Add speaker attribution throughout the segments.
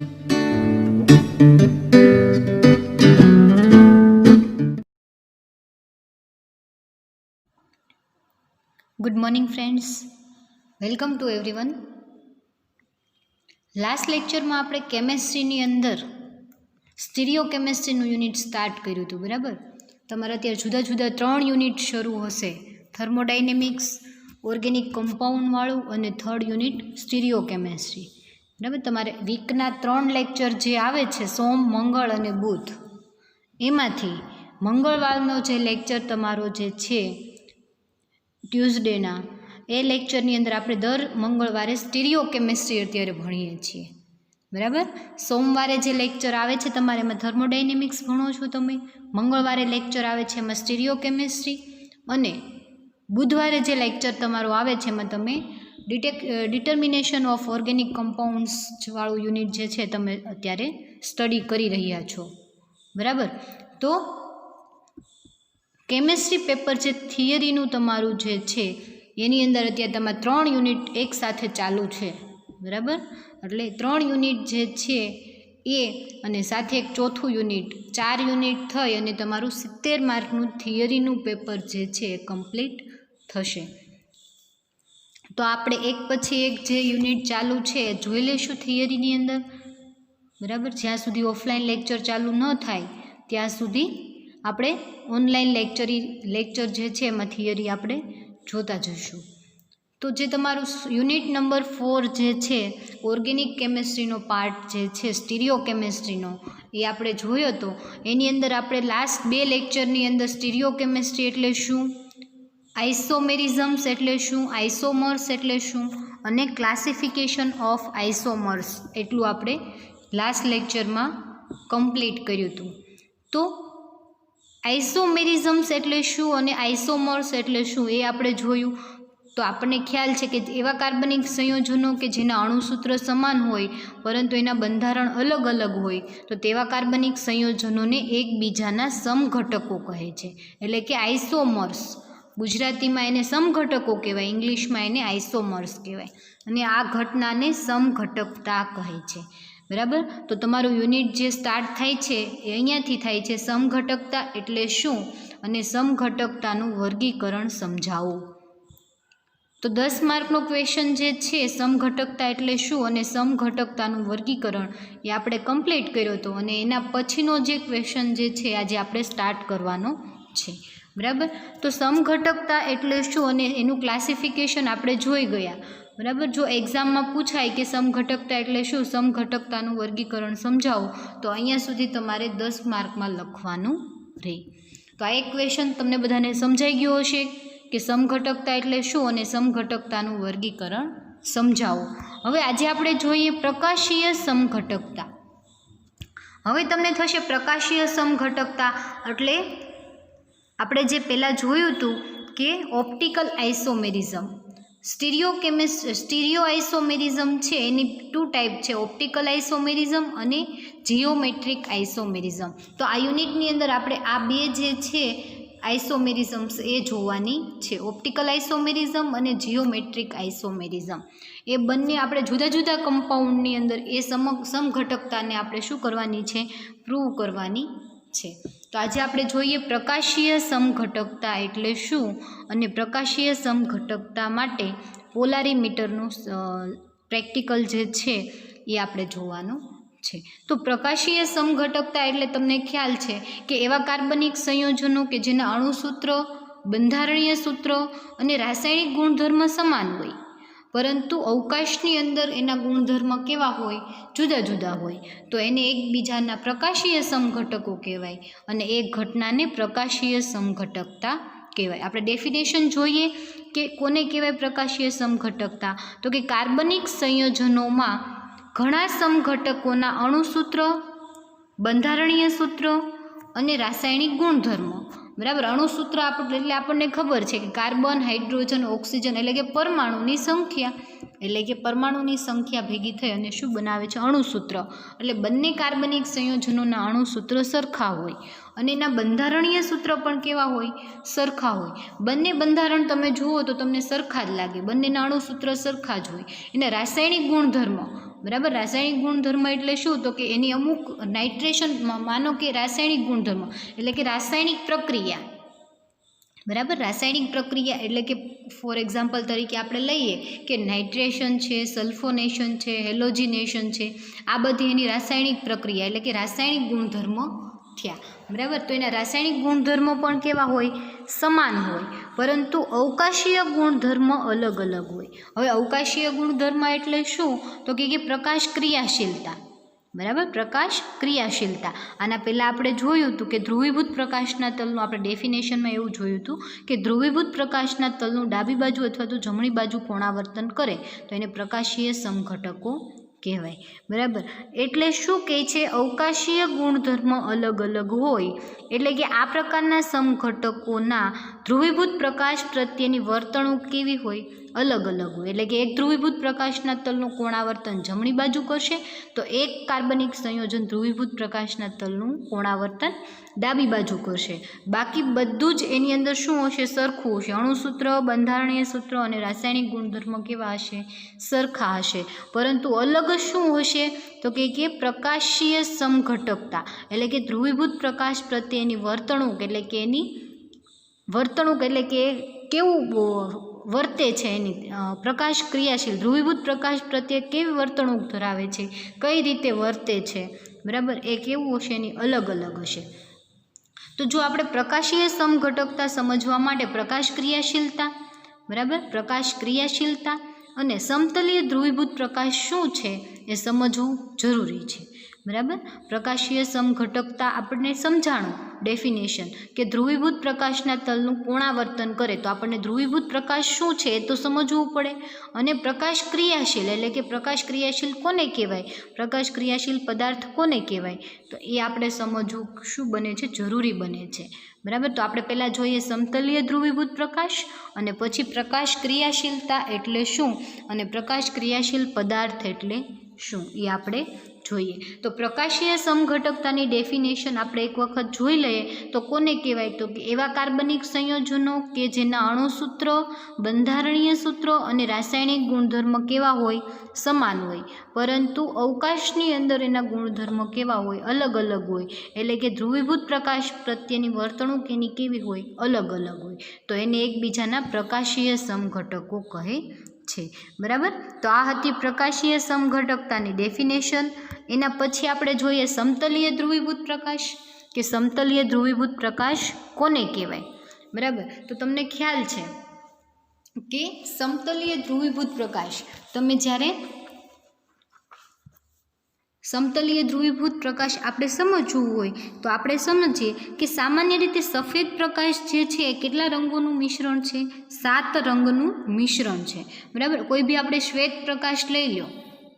Speaker 1: Good morning friends, welcome to everyone. Last લેક્ચરમાં આપણે કેમેસ્ટ્રીની અંદર સ્ટીરિયો કેમેસ્ટ્રીનું યુનિટ સ્ટાર્ટ કર્યું હતું, બરાબર. તમારા ત્યાં જુદા જુદા 3 યુનિટ શરૂ હશે: થર્મોડાયનેમિક્સ, ઓર્ગેનિક કમ્પાઉન્ડવાળું અને 3rd યુનિટ સ્ટીરિયો કેમેસ્ટ્રી, બરાબર. તમારે વીકના 3 લેક્ચર જે આવે છે, સોમ, મંગળ અને બુધ, એમાંથી મંગળવારનો જે લેક્ચર તમારો જે છે ટ્યુઝડેના, એ લેક્ચરની અંદર આપણે દર મંગળવારે સ્ટીરિયો કેમેસ્ટ્રી અત્યારે ભણીએ છીએ, બરાબર. સોમવારે જે લેક્ચર આવે છે તમારે એમાં થર્મોડાયનેમિક્સ ભણો છો તમે, મંગળવારે લેક્ચર આવે છે એમાં સ્ટીરિયો કેમેસ્ટ્રી, અને બુધવારે જે લેક્ચર તમારો આવે છે એમાં તમે ડિટર્મિનેશન ઓફ ઓર્ગેનિક કમ્પાઉન્ડ્સ વાળું યુનિટ જે છે તમે અત્યારે સ્ટડી કરી રહ્યા છો, બરાબર. તો કેમેસ્ટ્રી પેપર જે થિયરીનું તમારું જે છે એની અંદર અત્યારે તમારે 3 યુનિટ એક સાથે ચાલુ છે, બરાબર. એટલે 3 યુનિટ જે છે એ અને સાથે એક ચોથું યુનિટ, 4 યુનિટ થઈ અને તમારું 70 માર્કનું થિયરીનું પેપર જે છે એ કમ્પ્લીટ થશે. તો આપણે એક પછી એક જે યુનિટ ચાલુ છે એ જોઈ લઈશું થિયરીની અંદર, બરાબર. જ્યાં સુધી ઓફલાઈન લેક્ચર ચાલુ ન થાય ત્યાં સુધી આપણે ઓનલાઈન લેક્ચર જે છે એમાં થિયરી આપણે જોતા જઈશું. તો જે તમારું યુનિટ નંબર 4 જે છે ઓર્ગેનિક કેમેસ્ટ્રીનો પાર્ટ જે છે સ્ટીરિયો કેમેસ્ટ્રીનો, એ આપણે જોયો હતો. એની અંદર આપણે લાસ્ટ 2 લેક્ચરની અંદર સ્ટીરિયો કેમેસ્ટ્રી એટલે શું, આઇસોમેરિઝમ્સ એટલે શું, આઇસોમર્સ એટલે શું, અને ક્લાસિફિકેશન ઓફ આઇસોમર્સ એટલું આપણે લાસ્ટ લેક્ચરમાં કમ્પ્લીટ કર્યું હતું. તો આઇસોમેરિઝમ્સ એટલે શું અને આઇસોમર્સ એટલે શું એ આપણે જોયું. તો આપણને ખ્યાલ છે કે એવા કાર્બનિક સંયોજનો કે જેના અણુસૂત્ર સમાન હોય પરંતુ એના બંધારણ અલગ અલગ હોય, તો તેવા કાર્બનિક સંયોજનોને એકબીજાના સમઘટકો કહે છે, એટલે કે આઇસોમર્સ. ગુજરાતીમાં એને સમઘટકો કહેવાય, ઇંગ્લિશમાં એને આઇસોમર્સ કહેવાય, અને આ ઘટનાને સમઘટકતા કહે છે, બરાબર. તો તમારું યુનિટ જે સ્ટાર્ટ થાય છે એ અહીંયાથી થાય છે, સમઘટકતા એટલે શું અને સમઘટકતાનું વર્ગીકરણ સમજાવો. તો 10 માર્કનો ક્વેશ્ચન જે છે સમઘટકતા એટલે શું અને સમઘટકતાનું વર્ગીકરણ એ આપણે કમ્પ્લીટ કર્યો હતો, અને એના પછીનો જે ક્વેશ્ચન જે છે આજે આપણે સ્ટાર્ટ કરવાનો છે, બરાબર. તો સમઘટકતા એટલે શું અને એનું ક્લાસિફિકેશન આપણે જોઈ ગયા, બરાબર. જો એક્ઝામમાં પૂછાય કે સમઘટકતા એટલે શું, સમઘટકતાનું વર્ગીકરણ સમજાવો, તો અહીંયા સુધી તમારે 10 માર્કમાં લખવાનું રહે. તો આ એક ક્વેશ્ચન તમને બધાને સમજાઈ ગયો હશે કે સમઘટકતા એટલે શું અને સમઘટકતાનું વર્ગીકરણ સમજાવો. હવે આજે આપણે જોઈએ પ્રકાશીય સમઘટકતા. હવે તમને થશે પ્રકાશીય સમઘટકતા એટલે આપણે જે પહેલાં જોયું હતું કે ઓપ્ટિકલ આઇસોમેરિઝમ, સ્ટીરિયો આઇસોમેરિઝમ છે એની 2 ટાઈપ છે, ઓપ્ટિકલ આઇસોમેરિઝમ અને જીઓમેટ્રિક આઇસોમેરિઝમ. તો આ યુનિટની અંદર આપણે આ 2 જે છે આઇસોમેરિઝમ્સ એ જોવાની છે, ઓપ્ટિકલ આઇસોમેરિઝમ અને જીઓમેટ્રિક આઇસોમેરિઝમ. એ બંને આપણે જુદા જુદા કમ્પાઉન્ડની અંદર એ સમઘટકતાને આપણે શું કરવાની છે, પ્રૂવ કરવાની છે. તો આજે આપણે જોઈએ પ્રકાશીય સમઘટકતા એટલે શું, અને પ્રકાશીય સમઘટકતા માટે પોલારીમીટરનું પ્રેક્ટિકલ જે છે એ આપણે જોવાનું છે. તો પ્રકાશીય સમઘટકતા એટલે તમને ખ્યાલ છે કે એવા કાર્બનિક સંયોજનો કે જેના અણુસૂત્ર, બંધારણીય સૂત્ર અને રાસાયણિક ગુણધર્મ સમાન હોય, પરંતુ અવકાશની અંદર એના ગુણધર્મ કેવા હોય, જુદા જુદા હોય, તો એને એકબીજાના પ્રકાશીય સમઘટકો કહેવાય, અને એક ઘટનાને પ્રકાશીય સમઘટકતા કહેવાય. આપણે ડેફિનેશન જોઈએ કે કોને કહેવાય પ્રકાશીય સમઘટકતા, તો કે કાર્બનિક સંયોજનોમાં ઘણા સમઘટકોના અણુસૂત્ર, બંધારણીય સૂત્ર અને રાસાયણિક ગુણધર્મો, બરાબર. અણુસૂત્ર એટલે આપણને ખબર છે કે કાર્બન, હાઇડ્રોજન, ઓક્સિજન એટલે કે પરમાણુની સંખ્યા, એટલે કે પરમાણુની સંખ્યા ભેગી થઈ અને શું બનાવે છે, અણુસૂત્ર. એટલે બંને કાર્બનિક સંયોજનોના અણુસૂત્ર સરખા હોય અને એના બંધારણીય સૂત્ર પણ કેવા હોય, સરખા હોય. બંને બંધારણ તમે જુઓ તો તમને સરખા જ લાગે, બંનેના અણુસૂત્ર સરખા જ હોય. એના રાસાયણિક ગુણધર્મ બરાબર. રાસાયણિક ગુણધર્મ એટલે શું? તો કે એની અમુક નાઇટ્રેશન, માનો કે રાસાયણિક ગુણધર્મ એટલે કે રાસાયણિક પ્રક્રિયા, બરાબર. રાસાયણિક પ્રક્રિયા એટલે કે ફોર એક્ઝામ્પલ તરીકે આપણે લઈએ કે નાઇટ્રેશન છે, સલ્ફોનેશન છે, હેલોજિનેશન છે, આ બધી એની રાસાયણિક પ્રક્રિયા એટલે કે રાસાયણિક ગુણધર્મ થયા, બરાબર. તો એના રાસાયણિક ગુણધર્મો પણ કેવા હોય? સમાન હોય, પરંતુ અવકાશીય ગુણધર્મ અલગ અલગ હોય. હવે અવકાશીય ગુણધર્મ એટલે શું? તો કે પ્રકાશ ક્રિયાશીલતા, બરાબર. પ્રકાશ ક્રિયાશીલતા. આના પહેલાં આપણે જોયું હતું કે ધ્રુવીભૂત પ્રકાશના તલનું આપણે ડેફિનેશનમાં એવું જોયું હતું કે ધ્રુવીભૂત પ્રકાશના તલનું ડાબી બાજુ અથવા તો જમણી બાજુ કોણાવર્તન કરે તો એને પ્રકાશીય સમઘટકો કહેવાય, બરાબર. એટલે શું કહે છે? અવકાશીય ગુણધર્મ અલગ અલગ હોય, એટલે કે આ પ્રકારના સમઘટકોના ધ્રુવીભૂત પ્રકાશ પ્રત્યેની વર્તણૂક કેવી હોય? અલગ અલગ હોય. એટલે કે એક ધ્રુવીભૂત પ્રકાશના તલનું કોણાવર્તન જમણી બાજુ કરશે તો એક કાર્બનિક સંયોજન ધ્રુવીભૂત પ્રકાશના તલનું કોણાવર્તન ડાબી બાજુ કરશે. બાકી બધું જ એની અંદર શું હશે? સરખું હશે. અણુસૂત્ર, બંધારણીય સૂત્ર અને રાસાયણિક ગુણધર્મ કેવા હશે? સરખા હશે. પરંતુ અલગ શું હશે? તો કે પ્રકાશીય સમઘટકતા એટલે કે ધ્રુવીભૂત પ્રકાશ પ્રત્યેની વર્તણૂક, એટલે કે એની વર્તણૂક એટલે કે કેવું વર્તે છે, એની પ્રકાશ ક્રિયાશીલ ધ્રુવીભૂત પ્રકાશ પ્રત્યે કેવી વર્તણૂક ધરાવે છે, કઈ રીતે વર્તે છે, બરાબર. એ કેવું હશે? એની અલગ અલગ હશે. તો જો આપણે પ્રકાશીય સમઘટકતા સમજવા માટે પ્રકાશ ક્રિયાશીલતા, બરાબર, પ્રકાશ ક્રિયાશીલતા અને સમતલીય ધ્રુવીભૂત પ્રકાશ શું છે એ સમજવું જરૂરી છે, બરાબર. પ્રકાશીય સમઘટકતા આપણને સમજાણું ડેફિનેશન કે ધ્રુવીભૂત પ્રકાશના તલનું કોણાવર્તન કરે તો આપણને ધ્રુવીભૂત પ્રકાશ શું છે એ તો સમજવું પડે. અને પ્રકાશ ક્રિયાશીલ એટલે કે પ્રકાશ ક્રિયાશીલ કોને કહેવાય? પ્રકાશ ક્રિયાશીલ પદાર્થ કોને કહેવાય? તો એ આપણે સમજવું શું બને છે? જરૂરી બને છે, બરાબર. તો આપણે પહેલાં જોઈએ સમતલીય ધ્રુવીભૂત પ્રકાશ અને પછી પ્રકાશ ક્રિયાશીલતા એટલે શું અને પ્રકાશ ક્રિયાશીલ પદાર્થ એટલે શું એ આપણે જોઈએ. તો પ્રકાશીય સમઘટકતાની ડેફિનેશન આપણે એક વખત જોઈ લઈએ તો કોને કહેવાય? તો કે એવા કાર્બનિક સંયોજનો કે જેના અણુસૂત્ર, બંધારણીય સૂત્રો અને રાસાયણિક ગુણધર્મ કેવા હોય? સમાન હોય, પરંતુ અવકાશની અંદર એના ગુણધર્મ કેવા હોય? અલગ અલગ હોય. એટલે કે ધ્રુવીભૂત પ્રકાશ પ્રત્યેની વર્તણૂક એની કેવી હોય? અલગ અલગ હોય. તો એને એકબીજાના પ્રકાશીય સમઘટકો કહે છે, બરાબર. તો આ હતી પ્રકાશીય સમઘટકતાની ડેફિનેશન. એના પછી આપણે જોઈએ સમતલીય ધ્રુવીભૂત પ્રકાશ કે સમતલીય ધ્રુવીભૂત પ્રકાશ કોને કહેવાય, બરાબર. તો તમને ખ્યાલ છે કે સમતલીય ધ્રુવીભૂત પ્રકાશ, તમે જ્યારે સમતલીય ધ્રુવીભૂત પ્રકાશ આપણે સમજવું હોય તો આપણે સમજીએ કે સામાન્ય રીતે સફેદ પ્રકાશ જે છે એ કેટલા રંગોનું મિશ્રણ છે? 7 રંગનું મિશ્રણ છે, બરાબર. કોઈ બી આપણે શ્વેત પ્રકાશ લઈ લો,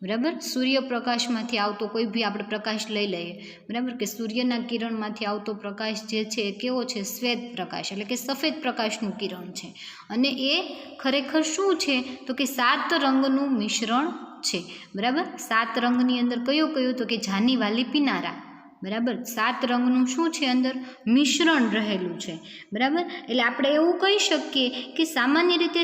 Speaker 1: બરાબર. સૂર્યપ્રકાશમાંથી આવતો કોઈ બી આપણે પ્રકાશ લઈ લઈએ, બરાબર, કે સૂર્યના કિરણમાંથી આવતો પ્રકાશ જે છે એ કેવો છે? શ્વેત પ્રકાશ એટલે કે સફેદ પ્રકાશનું કિરણ છે. અને એ ખરેખર શું છે? તો કે 7 રંગનું મિશ્રણ છે, બરાબર. 7 રંગની અંદર કયો કયો? તો કે જાની વાલી પીનારા, બરાબર. 7 રંગનું શું છે? અંદર મિશ્રણ રહેલું છે, બરાબર. એટલે આપણે એવું કહી શકીએ કે સામાન્ય રીતે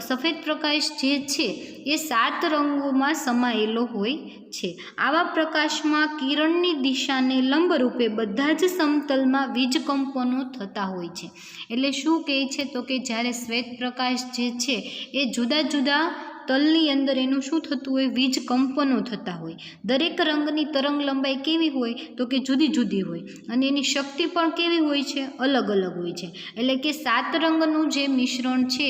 Speaker 1: સફેદ પ્રકાશ જે છે એ 7 રંગોમાં સમાયેલો હોય છે. આવા પ્રકાશમાં કિરણની દિશાને લંબરૂપે બધા જ સમતલમાં વીજકંપનો થતા હોય છે. એટલે શું કહે છે? તો કે જ્યારે શ્વેત પ્રકાશ જે છે એ જુદા જુદા તલની અંદર એનું શું થતું હોય? વીજ કંપનો થતા હોય. દરેક રંગની તરંગ લંબાઈ કેવી હોય? તો કે જુદી જુદી હોય અને એની શક્તિ પણ કેવી હોય છે? અલગ અલગ હોય છે. એટલે કે 7 રંગનું જે મિશ્રણ છે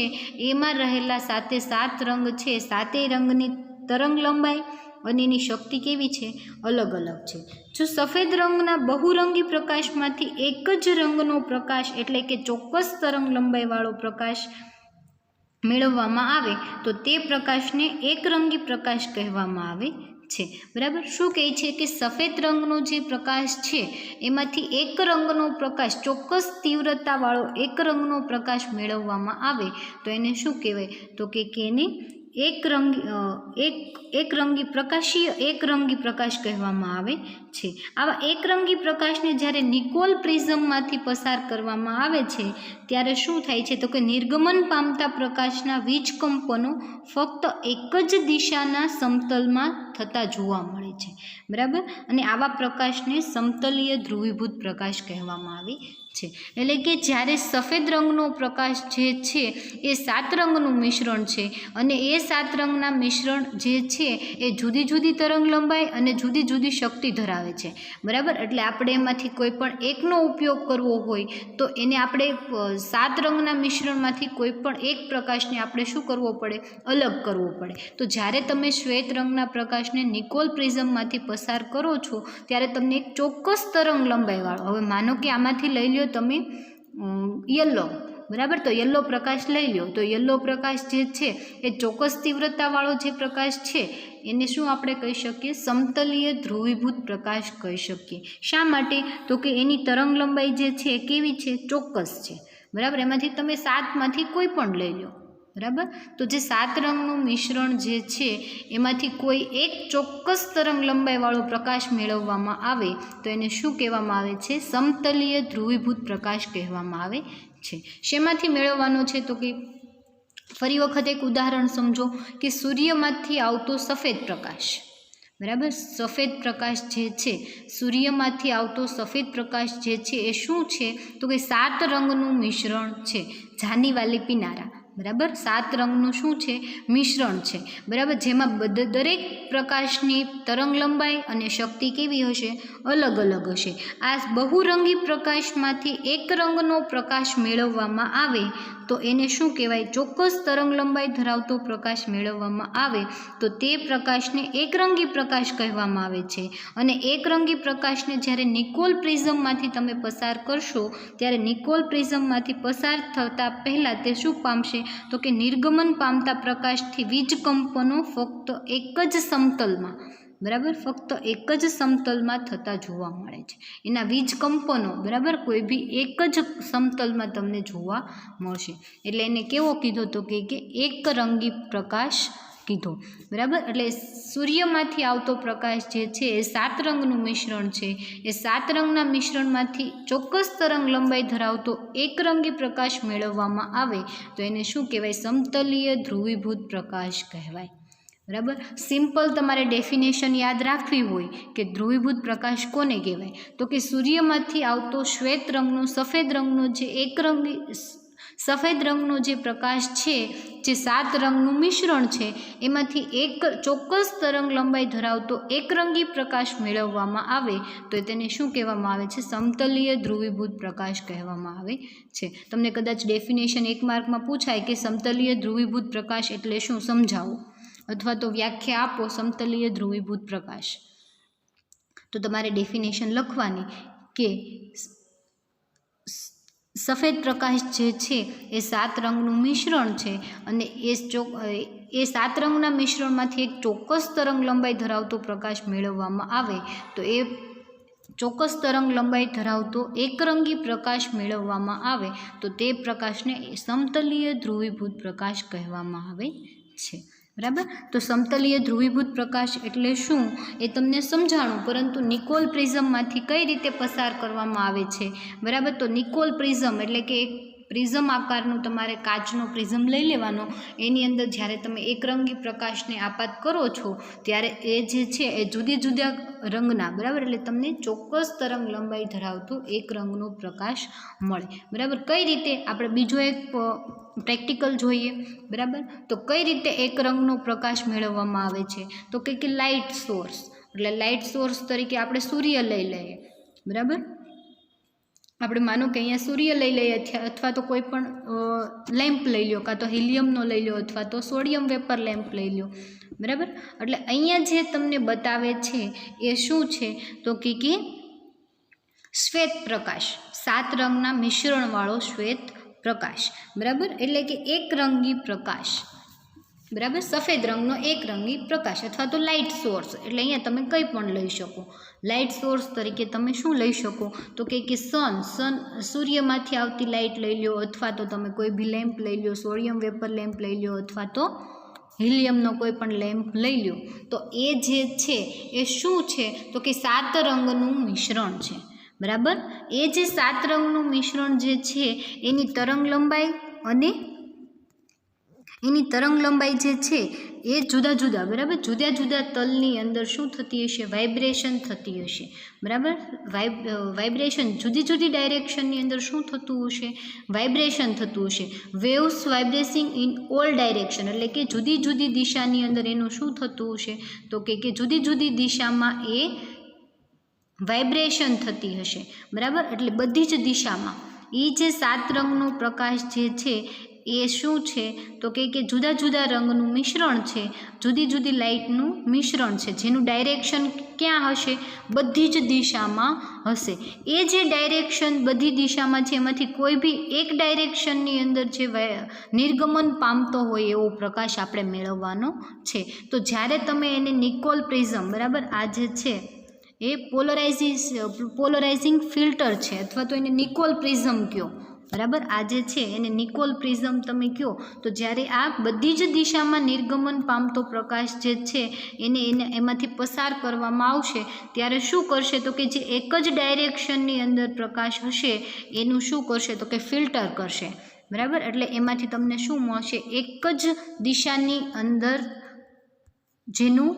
Speaker 1: એમાં રહેલા 7 રંગ છે, 7 રંગની તરંગ લંબાઈ અને એની શક્તિ કેવી છે? અલગ અલગ છે. જો સફેદ રંગના બહુરંગી પ્રકાશમાંથી એક જ રંગનો પ્રકાશ એટલે કે ચોક્કસ તરંગ લંબાઈવાળો પ્રકાશ મેળવવામાં આવે તો તે પ્રકાશને એકરંગી પ્રકાશ કહેવામાં આવે છે, બરાબર. શું કહે છે કે સફેદ રંગનો જે પ્રકાશ છે એમાંથી એક રંગનો પ્રકાશ, ચોક્કસ તીવ્રતાવાળો એક રંગનો પ્રકાશ મેળવવામાં આવે તો એને શું કહેવાય? તો કે એને એકરંગી પ્રકાશીય એકરંગી પ્રકાશ કહેવામાં આવે છે. આવા એકરંગી પ્રકાશને જ્યારે નિકોલ પ્રિઝમમાંથી પસાર કરવામાં આવે છે ત્યારે શું થાય છે તો કે નિર્ગમન પામતા પ્રકાશના વીજકંપનો ફક્ત એક જ દિશાના સમતલમાં થતા જોવા મળે છે. બરાબર, અને આવા પ્રકાશને સમતલીય ધ્રુવીભૂત પ્રકાશ કહેવામાં આવે છે. એટલે કે જ્યારે સફેદ રંગનો પ્રકાશ જે છે એ 7 રંગનું મિશ્રણ છે અને એ 7 રંગના મિશ્રણ જે છે એ જુદી જુદી તરંગ લંબાઈ અને જુદી જુદી શક્તિ ધરાવે છે. બરાબર, એટલે આપણે એમાંથી કોઈ પણ એકનો ઉપયોગ કરવો હોય તો એને આપણે 7 રંગના મિશ્રણમાંથી કોઈ પણ એક પ્રકાશને આપણે શું કરવો પડે, અલગ કરવો પડે. તો જ્યારે તમે શ્વેત રંગના પ્રકાશને નિકોલ પ્રિઝમમાંથી પસાર કરો છો ત્યારે તમને એક ચોક્કસ તરંગ લંબાઈવાળો, હવે માનો કે આમાંથી લઈ લો તમે યલો, બરાબર, તો યલો પ્રકાશ લઈ લો, તો યલો પ્રકાશ જે છે એ ચોક્કસ તીવ્રતાવાળો જે પ્રકાશ છે એને શું આપણે કહી શકીએ, સમતલીય ધ્રુવીભૂત પ્રકાશ કહી શકીએ. શા માટે તો કે એની તરંગ લંબાઈ જે છે એ કેવી છે, ચોક્કસ છે. બરાબર, એમાંથી તમે 7માંથી કોઈ પણ લઈ લો. બરાબર, તો જે 7 રંગનું મિશ્રણ જે છે એમાંથી કોઈ એક ચોક્કસ તરંગ લંબાઈવાળો પ્રકાશ મેળવવામાં આવે તો એને શું કહેવામાં આવે છે, સમતલીય ધ્રુવીભૂત પ્રકાશ કહેવામાં આવે છે. શેમાંથી મેળવવાનો છે તો કે ફરી વખત એક ઉદાહરણ સમજો કે સૂર્યમાંથી આવતો સફેદ પ્રકાશ. બરાબર, સફેદ પ્રકાશ જે છે, સૂર્યમાંથી આવતો સફેદ પ્રકાશ જે છે એ શું છે તો કે 7 રંગનું મિશ્રણ છે, જાની વાલી પિનારા. બરાબર, 7 રંગનું શું છે, મિશ્રણ છે. બરાબર, જેમાં દરેક પ્રકાશની તરંગ લંબાઈ અને શક્તિ કેવી હશે, અલગ અલગ હશે. આ બહુરંગી પ્રકાશમાંથી એક રંગનો પ્રકાશ મેળવવામાં આવે તો એને શું કહેવાય, ચોક્કસ તરંગ લંબાઈ ધરાવતો પ્રકાશ મેળવવામાં આવે તો તે પ્રકાશને એકરંગી પ્રકાશ કહેવામાં આવે છે. અને એકરંગી પ્રકાશને જ્યારે નિકોલ પ્રિઝમમાંથી તમે પસાર કરશો ત્યારે નિકોલ પ્રિઝમમાંથી પસાર થતાં પહેલાં તે શું પામશે તો કે નિર્ગમન પામતા પ્રકાશથી વીજકંપનો ફક્ત એક જ સમતલમાં, બરાબર, ફક્ત એક જ સમતલમાં થતા જોવા મળે છે. એના વીજકંપનો, બરાબર, કોઈ બી એક જ સમતલમાં તમને જોવા મળશે. એટલે એને કેવો કીધો તો કે એકરંગી પ્રકાશ કીધો. બરાબર, એટલે સૂર્યમાંથી આવતો પ્રકાશ જે છે એ 7 રંગનું મિશ્રણ છે. એ 7 રંગના મિશ્રણમાંથી ચોક્કસ તરંગ લંબાઈ ધરાવતો એકરંગી પ્રકાશ મેળવવામાં આવે તો એને શું કહેવાય, સમતલીય ધ્રુવીભૂત પ્રકાશ કહેવાય. બરાબર, સિમ્પલ તમારે ડેફિનેશન યાદ રાખવી હોય કે ધ્રુવીભૂત પ્રકાશ કોને કહેવાય તો કે સૂર્યમાંથી આવતો શ્વેત રંગનો સફેદ રંગનો જે એકરંગી સફેદ રંગનો જે પ્રકાશ છે, જે 7 રંગનું મિશ્રણ છે એમાંથી એક ચોક્કસ તરંગ લંબાઈ ધરાવતો એકરંગી પ્રકાશ મેળવવામાં આવે તો તેને શું કહેવામાં આવે છે, સમતલીય ધ્રુવીભૂત પ્રકાશ કહેવામાં આવે છે. તમને કદાચ ડેફિનેશન 1 માર્કમાં પૂછાય કે સમતલીય ધ્રુવીભૂત પ્રકાશ એટલે શું, સમજાવો અથવા તો વ્યાખ્યા આપો સમતલીય ધ્રુવીભૂત પ્રકાશ. તો તમારે ડેફિનેશન લખવાની કે સફેદ પ્રકાશ જે છે એ 7 રંગનું મિશ્રણ છે અને એ 7 રંગના મિશ્રણમાંથી એક ચોક્કસ તરંગ લંબાઈ ધરાવતો પ્રકાશ મેળવવામાં આવે તો એ ચોક્કસ તરંગ લંબાઈ ધરાવતો એકરંગી પ્રકાશ મેળવવામાં આવે તો તે પ્રકાશને સમતલીય ધ્રુવીભૂત પ્રકાશ કહેવામાં આવે છે. બરાબર, તો સમતલીય ધ્રુવીભૂત પ્રકાશ એટલે શું એ તમને સમજાણું, પરંતુ નિકોલ પ્રિઝમમાંથી કઈ રીતે પસાર કરવામાં આવે છે. બરાબર, તો નિકોલ પ્રિઝમ એટલે કે એક પ્રિઝમ આકારનું તમારે કાચનો પ્રિઝમ લઈ લેવાનો. એની અંદર જ્યારે તમે એકરંગી પ્રકાશને આપાત કરો છો ત્યારે એ જે છે એ જુદી જુદા રંગના, બરાબર, એટલે તમને ચોક્કસ તરંગ લંબાઈ ધરાવતો એક રંગનો પ્રકાશ મળે. બરાબર, કઈ રીતે આપણે બીજો એક પ્રેક્ટિકલ જોઈએ. બરાબર, તો કઈ રીતે એક રંગનો પ્રકાશ મેળવવામાં આવે છે તો કે લાઇટ સોર્સ, એટલે લાઇટ સોર્સ તરીકે આપણે સૂર્ય લઈ લઈએ. બરાબર, આપણે માનો કે અહીંયા સૂર્ય લઈ લઈએ અથવા તો કોઈ પણ લેમ્પ લઈ લો, કાં તો હિલિયમનો લઈ લો અથવા તો સોડિયમ વેપર લેમ્પ લઈ લો. બરાબર, એટલે અહીંયા જે તમને બતાવે છે એ શું છે તો કે શ્વેત પ્રકાશ, 7 રંગના મિશ્રણવાળો શ્વેત પ્રકાશ. બરાબર, એટલે કે એકરંગી પ્રકાશ. બરાબર, સફેદ રંગનો એકરંગી પ્રકાશ અથવા તો લાઇટ સોર્સ, એટલે અહીંયા તમે કંઈ પણ લઈ શકો. લાઇટ સોર્સ તરીકે તમે શું લઈ શકો તો કે સૂર્યમાંથી આવતી લાઇટ લઈ લો અથવા તો તમે કોઈ બી લેમ્પ લઈ લો, સોડિયમ વેપર લેમ્પ લઈ લો અથવા તો હિલિયમનો કોઈ પણ લેમ્પ લઈ લ્યો તો એ જે છે એ શું છે તો કે 7 રંગનું મિશ્રણ છે, બરાબર. એ જે 7 રંગનું મિશ્રણ જે છે એની તરંગ લંબાઈ જે છે એ જુદા જુદા, બરાબર, જુદા જુદા તલની અંદર શું થતી હશે, વાઇબ્રેશન થતી હશે, બરાબર. વાઇબ્રેશન જુદી જુદી ડાયરેક્શનની અંદર શું થતું હશે, વાઇબ્રેશન થતું હશે. વેવ્સ વાઇબ્રેસિંગ ઇન ઓલ ડાયરેક્શન, એટલે કે જુદી જુદી દિશાની અંદર એનું શું થતું હશે તો કે જુદી જુદી દિશામાં એ વાઇબ્રેશન થતી હશે, બરાબર. એટલે બધી જ દિશામાં એ જે 7 રંગનો પ્રકાશ જે છે એ શું છે તો કે જુદા જુદા રંગનું મિશ્રણ છે, જુદી જુદી લાઇટનું મિશ્રણ છે, જેનું ડાયરેક્શન ક્યાં હશે, બધી જ દિશામાં હશે. એ જે ડાયરેક્શન બધી દિશામાં છે એમાંથી કોઈ બી એક ડાયરેક્શનની અંદર જે નિર્ગમન પામતો હોય એવો પ્રકાશ આપણે મેળવવાનો છે. તો જ્યારે તમે એને નિકોલ પ્રિઝમ, બરાબર, આ જે છે એ પોલરાઇઝિંગ ફિલ્ટર છે, અથવા તો એને નિકોલ પ્રિઝમ કહો, બરાબર. આ જે છે એને નિકોલ પ્રિઝમ તમે કહો. તો જ્યારે આ બધી જ દિશામાં નિર્ગમન પામતો પ્રકાશ જે છે એને એમાંથી પસાર કરવામાં આવશે ત્યારે શું કરશે તો કે જે એક જ ડાયરેક્શનની અંદર પ્રકાશ હશે એનું શું કરશે તો કે ફિલ્ટર કરશે, બરાબર. એટલે એમાંથી તમને શું મળશે, એક જ દિશાની અંદર જેનું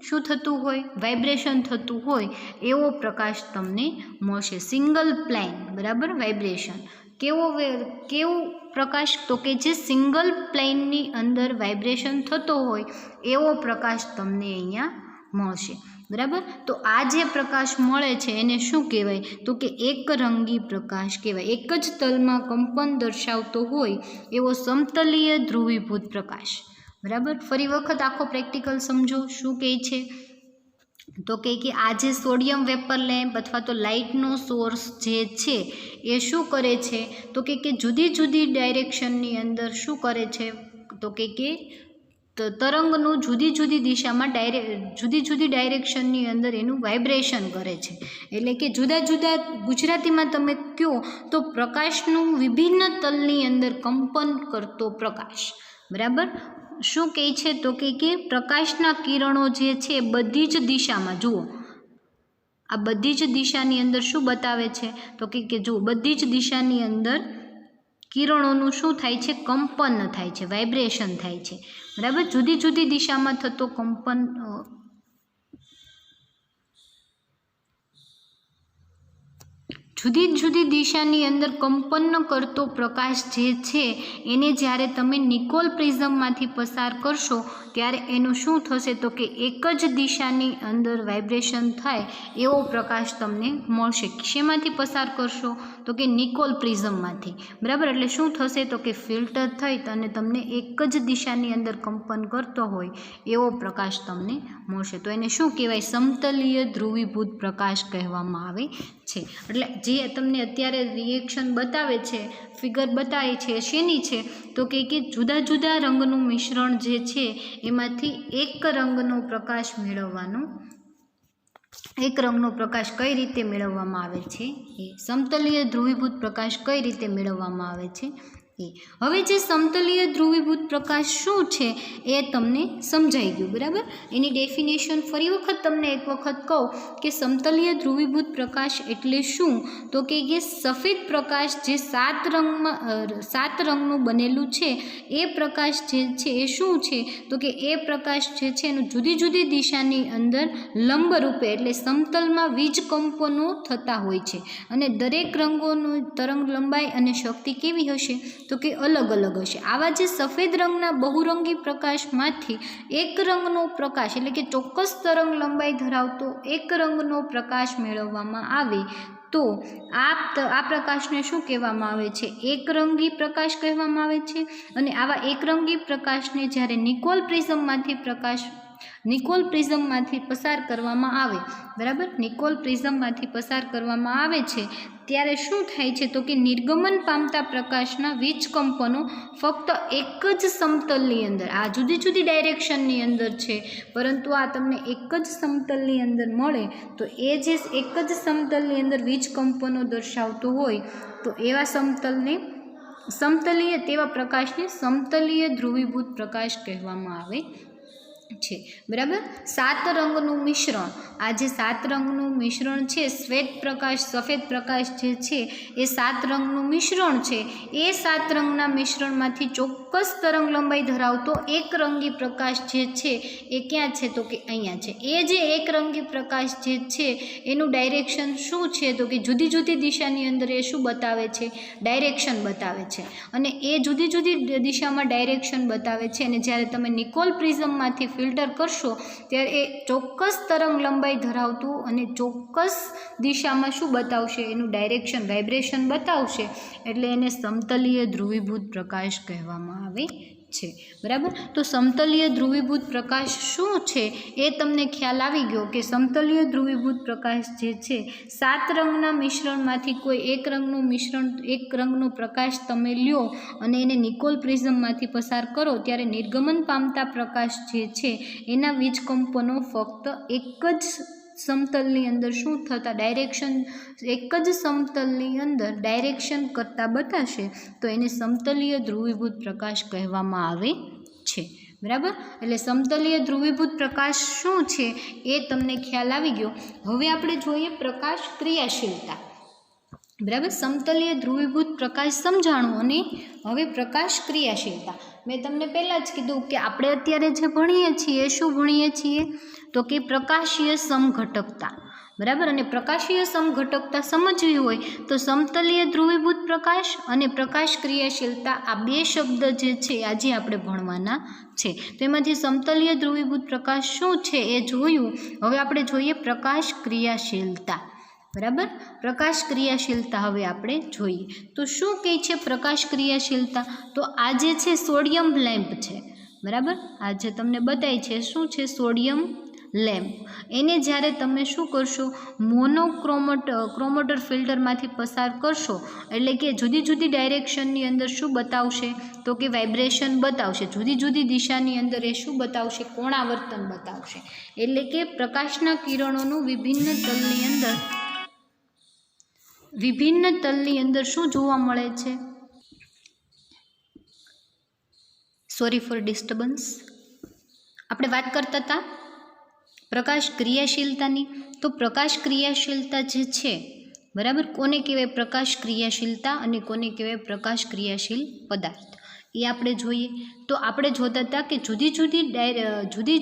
Speaker 1: શું થતું હોય, વાઇબ્રેશન થતું હોય એવો પ્રકાશ તમને મળશે. સિંગલ પ્લેન, બરાબર, વાઇબ્રેશન. કેવું પ્રકાશ તો કે જે સિંગલ પ્લેનની અંદર વાઇબ્રેશન થતો હોય એવો પ્રકાશ તમને અહીંયા મળશે, બરાબર. તો આ જે પ્રકાશ મળે છે એને શું કહેવાય તો કે એકરંગી પ્રકાશ કહેવાય. એક જ તલમાં કંપન દર્શાવતો હોય એવો સમતલીય ધ્રુવીભૂત પ્રકાશ, બરાબર. ફરી વખત આખો પ્રેક્ટિકલ સમજો. શું કહે છે તો કે આ જે સોડિયમ વેપર લેમ્પ અથવા તો લાઇટનો સોર્સ જે છે એ શું કરે છે તો કે જુદી જુદી ડાયરેક્શનની અંદર શું કરે છે તો કે તરંગનું જુદી જુદી દિશામાં જુદી જુદી ડાયરેક્શનની અંદર એનું વાઇબ્રેશન કરે છે. એટલે કે જુદા જુદા, ગુજરાતીમાં તમે કહો તો પ્રકાશનું વિભિન્ન તલની અંદર કંપન કરતો પ્રકાશ, બરાબર. શું કહે છે તો કે પ્રકાશના કિરણો જે છે બધી જ દિશામાં, જુઓ આ બધી જ દિશાની અંદર શું બતાવે છે તો કે જુઓ બધી જ દિશાની અંદર કિરણોનું શું થાય છે, કંપન થાય છે, વાઇબ્રેશન થાય છે, બરાબર. જુદી જુદી દિશામાં થતો કંપન, જુદી જુદી દિશાની અંદર કંપન કરતો પ્રકાશ જે છે એને જ્યારે તમે નિકોલ પ્રિઝમમાંથી પસાર કરશો ત્યારે એનું શું થશે તો કે એક જ દિશાની અંદર વાઇબ્રેશન થાય એવો પ્રકાશ તમને મળશે. શેમાંથી પસાર કરશો તો કે નિકોલ પ્રિઝમમાંથી, બરાબર. એટલે શું થશે તો કે ફિલ્ટર થઈ અને તમને એક જ દિશાની અંદર કંપન કરતો હોય એવો પ્રકાશ તમને મળશે. તો એને શું કહેવાય, સમતલીય ધ્રુવીભૂત પ્રકાશ કહેવામાં આવે છે. એટલે જે તમને અત્યારે રિએક્શન બતાવે છે, ફિગર બતાવે છે, શેની છે તો કે જુદા જુદા રંગનું મિશ્રણ જે છે એમાંથી એક રંગનો પ્રકાશ મેળવવાનો, એક રંગનો પ્રકાશ કઈ રીતે મેળવવામાં આવે છે એ સમતલીય ધ્રુવીભૂત પ્રકાશ કઈ રીતે મેળવવામાં આવે છે એ. હવે જે સમતલીય ધ્રુવીભૂત પ્રકાશ શું છે એ તમને સમજાઈ ગયું, બરાબર. એની ડેફિનેશન ફરી વખત તમને એક વખત કહું કે સમતલીય ધ્રુવીભૂત પ્રકાશ એટલે શું તો કે સફેદ પ્રકાશ જે 7 રંગનું બનેલું છે એ પ્રકાશ જે છે એ શું છે તો કે એ પ્રકાશ જે છે એનું જુદી જુદી દિશાની અંદર લંબરૂપે એટલે સમતલમાં વીજ કંપનો થતા હોય છે અને દરેક રંગોનું તરંગ લંબાઈ અને શક્તિ કેવી હશે તો કે અલગ અલગ હશે. આવા જે સફેદ રંગના બહુરંગી પ્રકાશમાંથી એક રંગનો પ્રકાશ એટલે કે ચોક્કસ તરંગ લંબાઈ ધરાવતો એક રંગનો પ્રકાશ મેળવવામાં આવે તો આ પ્રકાશને શું કહેવામાં આવે છે, એકરંગી પ્રકાશ કહેવામાં આવે છે. અને આવા એકરંગી પ્રકાશને જ્યારે નિકોલ પ્રિઝમમાંથી પસાર કરવામાં આવે, બરાબર, નિકોલ પ્રિઝમમાંથી પસાર કરવામાં આવે છે ત્યારે શું થાય છે તો કે નિર્ગમન પામતા પ્રકાશના વીજ કંપનો ફક્ત એક જ સમતલની અંદર, આ જુદી જુદી ડાયરેક્શનની અંદર છે પરંતુ આ તમને એક જ સમતલની અંદર મળે તો એ જે એક જ સમતલની અંદર વીજ કંપનો દર્શાવતો હોય તો એવા સમતલને સમતલીય તેવા પ્રકાશને સમતલીય ધ્રુવીભૂત પ્રકાશ કહેવામાં આવે છે, બરાબર. 7 રંગનું મિશ્રણ, આ જે 7 રંગનું મિશ્રણ છે, શ્વેત પ્રકાશ સફેદ પ્રકાશ જે છે એ 7 રંગનું મિશ્રણ છે. એ 7 રંગના મિશ્રણમાંથી ચોક્કસ તરંગ લંબાઈ ધરાવતો એકરંગી પ્રકાશ જે છે એ ક્યાં છે તો કે અહીંયા છે. એ જે એકરંગી પ્રકાશ જે છે એનું ડાયરેક્શન શું છે તો કે જુદી જુદી દિશાની અંદર એ શું બતાવે છે, ડાયરેક્શન બતાવે છે. અને એ જુદી જુદી દિશામાં ડાયરેક્શન બતાવે છે અને જ્યારે તમે નિકોલ પ્રિઝમમાંથી ફિલ્ટર કરશો ત્યારે એ ચોક્કસ તરંગ લંબાઈ ધરાવતું અને ચોક્કસ દિશામાં શું બતાવશે, એનું ડાયરેક્શન વાઇબ્રેશન બતાવશે. એટલે એને સમતલીય ધ્રુવીભૂત પ્રકાશ કહેવામાં આવે છે, બરાબર. તો સમતલીય ધ્રુવીભૂત પ્રકાશ શું છે એ તમને ખ્યાલ આવી ગયો કે સમતલીય ધ્રુવીભૂત પ્રકાશ જે છે 7 રંગના મિશ્રણમાંથી કોઈ એક રંગનું મિશ્રણ, એક રંગનો પ્રકાશ તમે લ્યો અને એને નિકોલ પ્રિઝમમાંથી પસાર કરો ત્યારે નિર્ગમન પામતા પ્રકાશ જે છે એના વીજકંપનો ફક્ત એક જ સમતલની અંદર શું થતા ડાયરેક્શન, એક જ સમતલની અંદર ડાયરેક્શન કરતાં બતાવશે તો એને સમતલીય ધ્રુવીભૂત પ્રકાશ કહેવામાં આવે છે, બરાબર. એટલે સમતલીય ધ્રુવીભૂત પ્રકાશ શું છે એ તમને ખ્યાલ આવી ગયો. હવે આપણે જોઈએ પ્રકાશ ક્રિયાશીલતા, બરાબર. સમતલીય ધ્રુવીભૂત પ્રકાશ સમજાણું અને હવે પ્રકાશ ક્રિયાશીલતા. મેં તમને પહેલાં જ કીધું કે આપણે અત્યારે જે ભણીએ છીએ શું ભણીએ છીએ તો કે પ્રકાશીય સમઘટકતા, બરાબર. અને પ્રકાશીય સમઘટકતા સમજવી હોય તો સમતલીય ધ્રુવીભૂત પ્રકાશ અને પ્રકાશ ક્રિયાશીલતા આ 2 શબ્દ જે છે આજે આપણે ભણવાના છે. તો એમાંથી સમતલીય ધ્રુવીભૂત પ્રકાશ શું છે એ જોયું. હવે આપણે જોઈએ પ્રકાશ ક્રિયાશીલતા, બરાબર. પ્રકાશ ક્રિયાશીલતા હવે આપણે જોઈએ તો શું કહે છે પ્રકાશ ક્રિયાશીલતા. તો આ જે છે સોડિયમ લેમ્પ છે, બરાબર. આ જે તમને બતાય છે શું છે, સોડિયમ લેમ્પ. એને જ્યારે તમે શું કરશો, ક્રોમોટર ફિલ્ટરમાંથી પસાર કરશો એટલે કે જુદી જુદી ડાયરેક્શનની અંદર શું બતાવશે તો કે વાઇબ્રેશન બતાવશે. જુદી જુદી દિશાની અંદર એ શું બતાવશે, કોણાવર્તન બતાવશે. એટલે કે પ્રકાશના કિરણોનું વિભિન્ન તલની અંદર શું જોવા મળે છે, સોરી ફોર ડિસ્ટર્બન્સ. આપણે વાત કરતા હતા પ્રકાશ ક્રિયાશીલતાની. તો પ્રકાશ ક્રિયાશીલતા જે છે, બરાબર, કોને કહેવાય પ્રકાશ ક્રિયાશીલતા અને કોને કહેવાય પ્રકાશ ક્રિયાશીલ પદાર્થ એ આપણે જોઈએ. તો આપણે જોતા હતા કે જુદી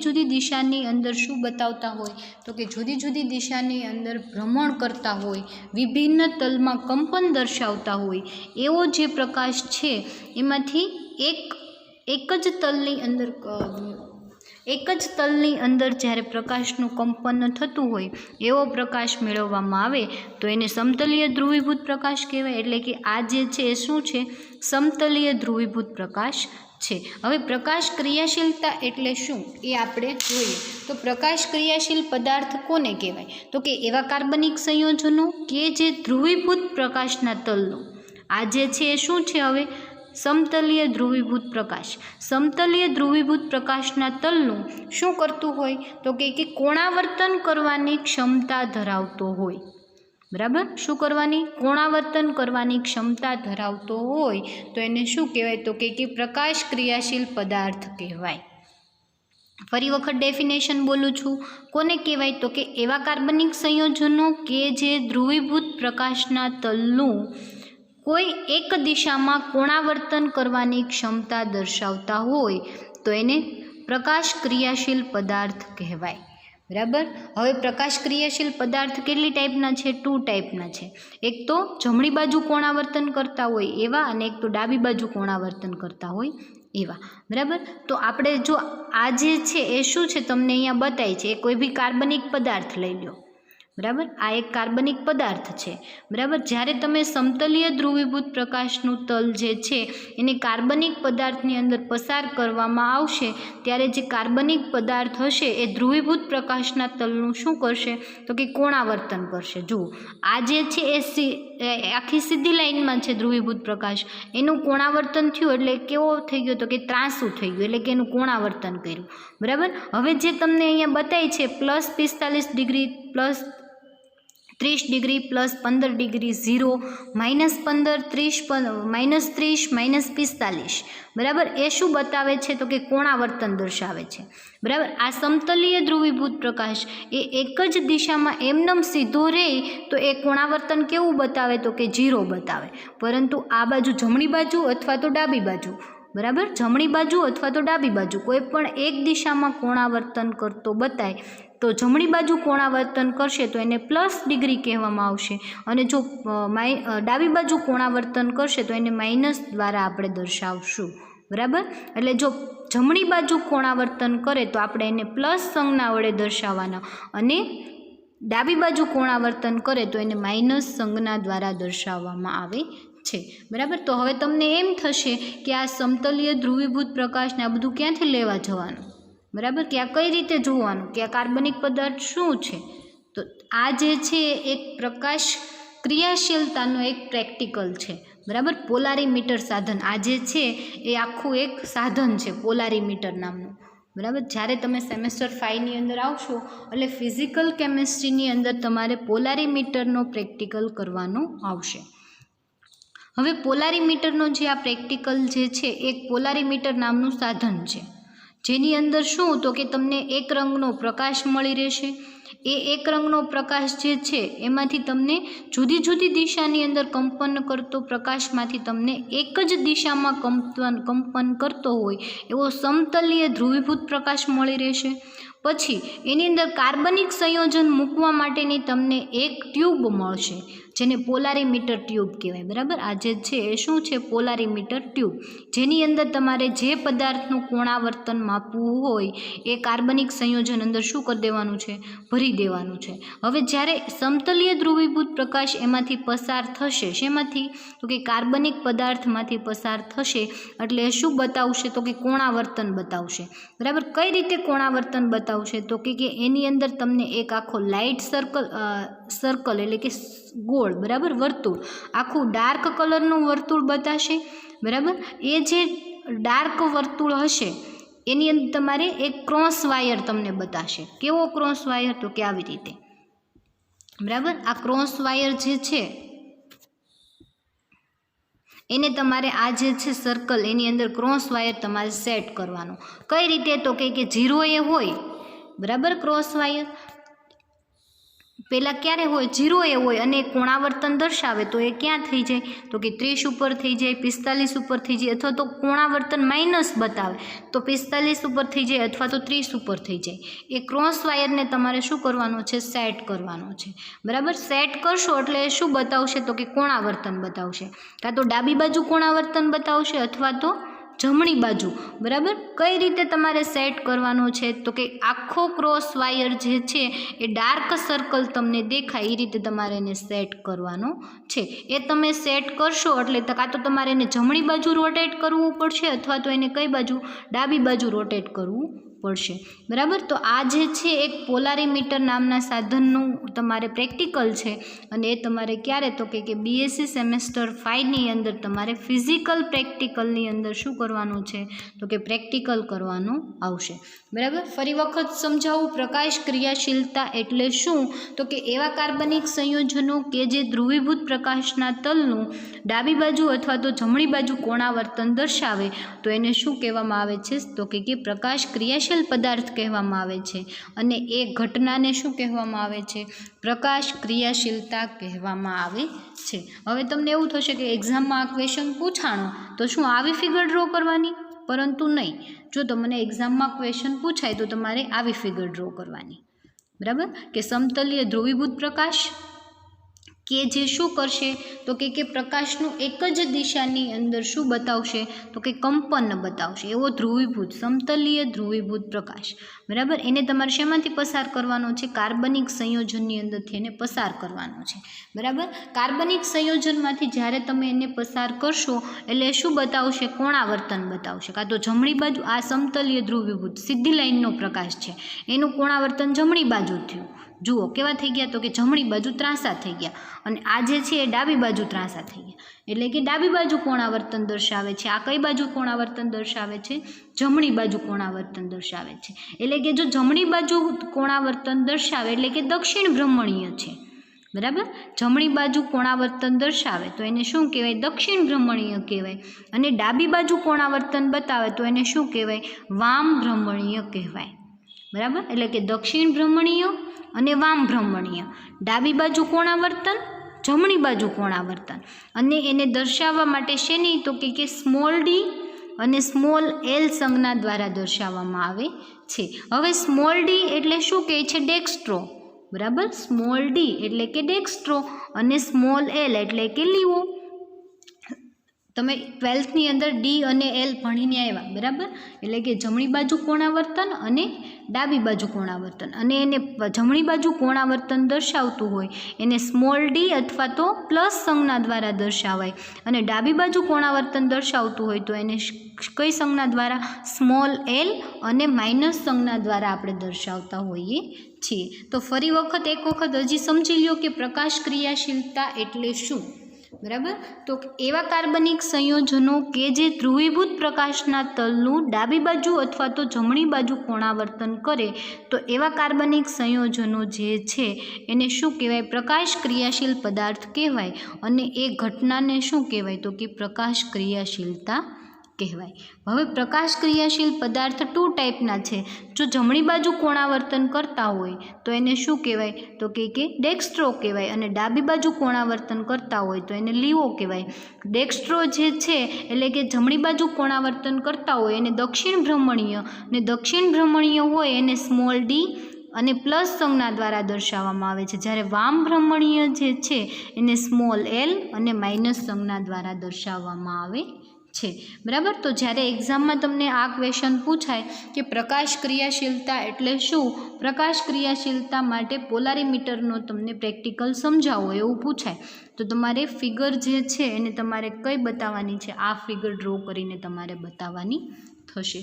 Speaker 1: જુદી દિશાની અંદર શું બતાવતા હોય તો કે જુદી જુદી દિશાની અંદર ભ્રમણ કરતા હોય, વિભિન્ન તલમાં કંપન દર્શાવતા હોય એવો જે પ્રકાશ છે એમાંથી એક જ તલની અંદર જ્યારે પ્રકાશનું કંપન થતું હોય એવો પ્રકાશ મેળવવામાં આવે તો એને સમતલીય ધ્રુવીભૂત પ્રકાશ કહેવાય. એટલે કે આ જે છે એ શું છે, સમતલીય ધ્રુવીભૂત પ્રકાશ છે. હવે પ્રકાશ ક્રિયાશીલતા એટલે શું એ આપણે જોઈએ. તો પ્રકાશ ક્રિયાશીલ પદાર્થ કોને કહેવાય તો કે એવા કાર્બનિક સંયોજનો કે જે ધ્રુવીભૂત પ્રકાશના તલનો, આ જે છે એ શું છે હવે સમતલીય ધ્રુવીભૂત પ્રકાશ. સમતલીય ધ્રુવીભૂત પ્રકાશના તલનું શું કરતું હોય તો કે કોણાવર્તન કરવાની ક્ષમતા ધરાવતો હોય, બરાબર. શું કરવાની, કોણાવર્તન કરવાની ક્ષમતા ધરાવતો હોય તો એને શું કહેવાય તો કે પ્રકાશ ક્રિયાશીલ પદાર્થ કહેવાય. ફરી વખત ડેફિનેશન બોલું છું. કોને કહેવાય તો કે એવા કાર્બનિક સંયોજનો કે જે ધ્રુવીભૂત પ્રકાશના તલનું કોઈ એક દિશામાં કોણાવર્તન કરવાની ક્ષમતા દર્શાવતા હોય તો એને પ્રકાશ ક્રિયાશીલ પદાર્થ કહેવાય, બરાબર. હવે પ્રકાશ ક્રિયાશીલ પદાર્થ કેટલી ટાઈપના છે, 2 ટાઈપના છે. એક તો જમણી બાજુ કોણાવર્તન કરતા હોય એવા અને એક તો ડાબી બાજુ કોણાવર્તન કરતા હોય એવા, બરાબર. તો આપણે જો આ જે છે એ શું છે તમને અહીંયા બતાય છે, કોઈ બી કાર્બનિક પદાર્થ લઈ લો, બરાબર. આ એક કાર્બનિક પદાર્થ છે, બરાબર. જ્યારે તમે સમતલીય ધ્રુવીભૂત પ્રકાશનું તલ જે છે એને કાર્બનિક પદાર્થની અંદર પસાર કરવામાં આવશે ત્યારે જે કાર્બનિક પદાર્થ હશે એ ધ્રુવીભૂત પ્રકાશના તલનું શું કરશે તો કે કોણાવર્તન કરશે. જુઓ આ જે છે એ આખી સીધી લાઈનમાં છે ધ્રુવીભૂત પ્રકાશ, એનું કોણાવર્તન થયું એટલે કેવો થઈ ગયો તો કે ત્રાંસું થઈ ગયું, એટલે કે એનું કોણાવર્તન કર્યું, બરાબર. હવે જે તમને અહીંયા બતાય છે +45 ડિગ્રી 30 ડિગ્રી પ્લસ 15 ડિગ્રી 0, -15, 30, -30, -45, બરાબર. એ શું બતાવે છે તો કે કોણાવર્તન દર્શાવે છે, બરાબર. આ સમતલીય ધ્રુવીભૂત પ્રકાશ એ એક જ દિશામાં એમનેમ સીધો રહે તો એ કોણાવર્તન કેવું બતાવે તો કે 0 બતાવે. પરંતુ આ બાજુ જમણી બાજુ અથવા તો ડાબી બાજુ, બરાબર, જમણી બાજુ અથવા તો ડાબી બાજુ કોઈ પણ એક દિશામાં કોણાવર્તન કરતો બતાય તો જમણી બાજુ કોણાવર્તન કરશે તો એને પ્લસ ડિગ્રી કહેવામાં આવશે, અને જો ડાબી બાજુ કોણાવર્તન કરશે તો એને માઇનસ દ્વારા આપણે દર્શાવશું, બરાબર. એટલે જો જમણી બાજુ કોણાવર્તન કરે તો આપણે એને પ્લસ સંજ્ઞા વડે દર્શાવવાના, અને ડાબી બાજુ કોણાવર્તન કરે તો એને માઇનસ સંજ્ઞા દ્વારા દર્શાવવામાં આવે છે, બરાબર. તો હવે તમને એમ થશે કે આ સમતલીય ધ્રુવીભૂત પ્રકાશને આ બધું ક્યાંથી લેવા જવાનું, બરાબર, કે આ કઈ રીતે જોવાનું, કે આ કાર્બનિક પદાર્થ શું છે. તો આ જે છે એક પ્રકાશ ક્રિયાશીલતાનો એક પ્રેક્ટિકલ છે, બરાબર. પોલારીમીટર સાધન આ જે છે એ આખું એક સાધન છે પોલારીમીટર નામનું, બરાબર. જ્યારે તમે સેમેસ્ટર 5ની અંદર આવશો એટલે ફિઝિકલ કેમિસ્ટ્રીની અંદર તમારે પોલારીમીટરનો પ્રેક્ટિકલ કરવાનો આવશે. હવે પોલારીમીટરનો જે આ પ્રેક્ટિકલ જે છે એક પોલારીમીટર નામનું સાધન છે, જેની અંદર શું તો કે તમને એક રંગનો પ્રકાશ મળી રહેશે. એ એક રંગનો પ્રકાશ જે છે એમાંથી તમને જુદી જુદી દિશાની અંદર કંપન કરતો પ્રકાશમાંથી તમને એક જ દિશામાં કંપન કરતો હોય એવો સમતલીય ધ્રુવીભૂત પ્રકાશ મળી રહેશે. પછી એની અંદર કાર્બનિક સંયોજન મૂકવા માટેની તમને એક ટ્યુબ મળશે, જેને પોલારીમીટર ટ્યુબ કહેવાય, બરાબર. આ જે છે એ શું છે પોલારીમીટર ટ્યુબ, જેની અંદર તમારે જે પદાર્થનું કોણાવર્તન માપવું હોય એ કાર્બનિક સંયોજન અંદર શું કરી દેવાનું છે, ભરી દેવાનું છે. હવે જ્યારે સમતલીય ધ્રુવીભૂત પ્રકાશ એમાંથી પસાર થશે, શેમાંથી તો કે કાર્બનિક પદાર્થમાંથી પસાર થશે, એટલે શું બતાવશે તો કે કોણાવર્તન બતાવશે, બરાબર. કઈ રીતે કોણાવર્તન બતાવશે તો કે એની અંદર તમને એક આખો લાઇટ સર્કલ એટલે કે ગોળ, બરાબર, વર્તુળ, આખું ડાર્ક કલરનું વર્તુળ બતાવશે, બરાબર. એ જે ડાર્ક વર્તુળ હશે એની અંદર તમારે એક ક્રોસ વાયર તમને બતાવશે. કેવો ક્રોસ વાયર તો કે આવી રીતે, બરાબર. આ ક્રોસ વાયર જે છે એને તમારે આ જે છે સર્કલ એની અંદર ક્રોસ વાયર તમારે સેટ કરવાનો. કઈ રીતે તો કે 0 એ હોય, બરાબર, ક્રોસ વાયર પહેલાં ક્યારે હોય 0 એ હોય, અને કોણાવર્તન દર્શાવે તો એ ક્યાં થઈ જાય તો કે 30 ઉપર થઈ જાય, 45 ઉપર થઈ જાય, અથવા તો કોણાવર્તન માઇનસ બતાવે તો 45 ઉપર થઈ જાય અથવા તો 30 ઉપર થઈ જાય. એ ક્રોસ વાયરને તમારે શું કરવાનો છે, સેટ કરવાનો છે, બરાબર. સેટ કરશો એટલે એ શું બતાવશે તો કે કોણાવર્તન બતાવશે, કાં તો ડાબી બાજુ કોણાવર્તન બતાવશે અથવા તો જમણી બાજુ, બરાબર. કઈ રીતે તમારે સેટ કરવાનો છે તો કે આખો ક્રોસ વાયર જે છે એ ડાર્ક સર્કલ તમને દેખાય એ રીતે તમારે એને સેટ કરવાનો છે. એ તમે સેટ કરશો એટલે કાં તો તમારે એને જમણી બાજુ રોટેટ કરવું પડશે અથવા તો એને કઈ બાજુ, ડાબી બાજુ રોટેટ કરવું પડશે, બરાબર. તો આ જે છે એક પોલારીમીટર નામના સાધનનું તમારે પ્રેક્ટિકલ છે, અને એ તમારે ક્યારે તો કે બીએસસી સેમેસ્ટર 5ની અંદર તમારે ફિઝિકલ પ્રેક્ટિકલની અંદર શું કરવાનું છે તો કે પ્રેક્ટિકલ કરવાનું આવશે, બરાબર. ફરી વખત સમજાવું, પ્રકાશ ક્રિયાશીલતા એટલે શું તો કે એવા કાર્બનિક સંયોજનો કે જે ધ્રુવીભૂત પ્રકાશના તલનું ડાબી બાજુ અથવા તો જમણી બાજુ કોણાવર્તન દર્શાવે તો એને શું કહેવામાં આવે છે તો કે પ્રકાશ ક્રિયાશીલ પદાર્થ કહેવામાં આવે છે, અને એ ઘટનાને શું કહેવામાં આવે છે, પ્રકાશ ક્રિયાશીલતા કહેવામાં આવે છે. હવે તમને એવું થશે કે એક્ઝામમાં આ ક્વેશ્ચન પૂછાણો તો શું આવી ફિગર ડ્રો કરવાની, પરંતુ નહીં. જો તમને એક્ઝામમાં ક્વેશ્ચન પૂછાય તો તમારે આવી ફિગર ડ્રો કરવાની, બરાબર. કે સમતલીય ધ્રુવીભૂત પ્રકાશ કે જે શું કરશે તો કે પ્રકાશનું એક જ દિશાની અંદર શું બતાવશે તો કે કંપન બતાવશે, એવો ધ્રુવીભૂત સમતલીય ધ્રુવીભૂત પ્રકાશ, બરાબર. એને તમારે શેમાંથી પસાર કરવાનો છે, કાર્બનિક સંયોજનની અંદરથી એને પસાર કરવાનો છે, બરાબર. કાર્બનિક સંયોજનમાંથી જ્યારે તમે એને પસાર કરશો એટલે શું બતાવશે, કોણાવર્તન બતાવશે. કાં તો જમણી બાજુ આ સમતલીય ધ્રુવીભૂત સીધી લાઈનનો પ્રકાશ છે એનું કોણાવર્તન જમણી બાજુ થયું, જુઓ કેવા થઈ ગયા તો કે જમણી બાજુ ત્રાંસા થઈ ગયા, અને આ જે છે એ ડાબી બાજુ ત્રાંસા થઈ ગયા, એટલે કે ડાબી બાજુ કોણાવર્તન દર્શાવે છે. આ કઈ બાજુ કોણાવર્તન દર્શાવે છે, જમણી બાજુ કોણાવર્તન દર્શાવે છે. એટલે કે જો જમણી બાજુ કોણાવર્તન દર્શાવે એટલે કે દક્ષિણ ભ્રમણીય છે, બરાબર. જમણી બાજુ કોણાવર્તન દર્શાવે તો એને શું કહેવાય? દક્ષિણ ભ્રમણીય કહેવાય. અને ડાબી બાજુ કોણાવર્તન બતાવે તો એને શું કહેવાય? વામ ભ્રમણીય કહેવાય. બરાબર. એટલે કે દક્ષિણ ભ્રમણીય અને વામ ભ્રમણીય. ડાબી બાજુ કોણાવર્તન, જમણી બાજુ કોણાવર્તન. અને એને દર્શાવવા માટે શેની? તો કે સ્મોલ ડી અને સ્મોલ એલ સંજ્ઞા દ્વારા દર્શાવવામાં આવે છે. હવે સ્મોલ ડી એટલે શું કહે છે? ડેક્સ્ટ્રો. બરાબર. સ્મોલ ડી એટલે કે ડેક્સ્ટ્રો અને સ્મોલ એલ એટલે કે લીવો. તમે 12થની અંદર ડી અને એલ ભણીને આવ્યા. બરાબર. એટલે કે જમણી બાજુ કોણાવર્તન અને ડાબી બાજુ કોણાવર્તન. અને એને જમણી બાજુ કોણાવર્તન દર્શાવતું હોય એને સ્મોલ ડી અથવા તો પ્લસ સંજ્ઞા દ્વારા દર્શાવાય. અને ડાબી બાજુ કોણાવર્તન દર્શાવતું હોય તો એને કઈ સંજ્ઞા દ્વારા? સ્મોલ એલ અને માઇનસ સંજ્ઞા દ્વારા આપણે દર્શાવતા હોઈએ છીએ. તો ફરી એક વખત હજી સમજી લ્યો કે પ્રકાશ ક્રિયાશીલતા એટલે શું. બરાબર. તો એવા કાર્બનિક સંયોજનો કે જે ધ્રુવીભૂત પ્રકાશના તલનું ડાબી બાજુ અથવા તો જમણી બાજુ કોણાવર્તન કરે તો એવા કાર્બનિક સંયોજનો જે છે એને શું કહેવાય? પ્રકાશ ક્રિયાશીલ પદાર્થ કહેવાય. અને એ ઘટનાને શું કહેવાય? તો કે પ્રકાશ ક્રિયાશીલતા કહેવાય. હવે પ્રકાશ ક્રિયાશીલ પદાર્થ 2 ટાઈપના છે. જો જમણી બાજુ કોણાવર્તન કરતા હોય તો એને શું કહેવાય? તો કે ડેક્સ્ટ્રો કહેવાય. અને ડાબી બાજુ કોણાવર્તન કરતા હોય તો એને લીવો કહેવાય. ડેક્સ્ટ્રો જે છે એટલે કે જમણી બાજુ કોણાવર્તન કરતા હોય એને દક્ષિણ ભ્રમણીય, અને દક્ષિણ ભ્રમણીય હોય એને સ્મોલ ડી અને પ્લસ સંજ્ઞા દ્વારા દર્શાવવામાં આવે છે. જ્યારે વામ ભ્રમણીય જે છે એને સ્મોલ એલ અને માઇનસ સંજ્ઞા દ્વારા દર્શાવવામાં આવે છે. બરાબર. તો જ્યારે એક્ઝામમાં તમને આ ક્વેશ્ચન પૂછાય કે પ્રકાશ ક્રિયાશીલતા એટલે શું, પ્રકાશ ક્રિયાશીલતા માટે પોલારીમીટરનો તમને પ્રેક્ટિકલ સમજાવો એવું પૂછાય તો તમારે ફિગર જે છે એને તમારે કઈ બતાવવાની છે? આ ફિગર ડ્રો કરીને તમારે બતાવવાની થશે.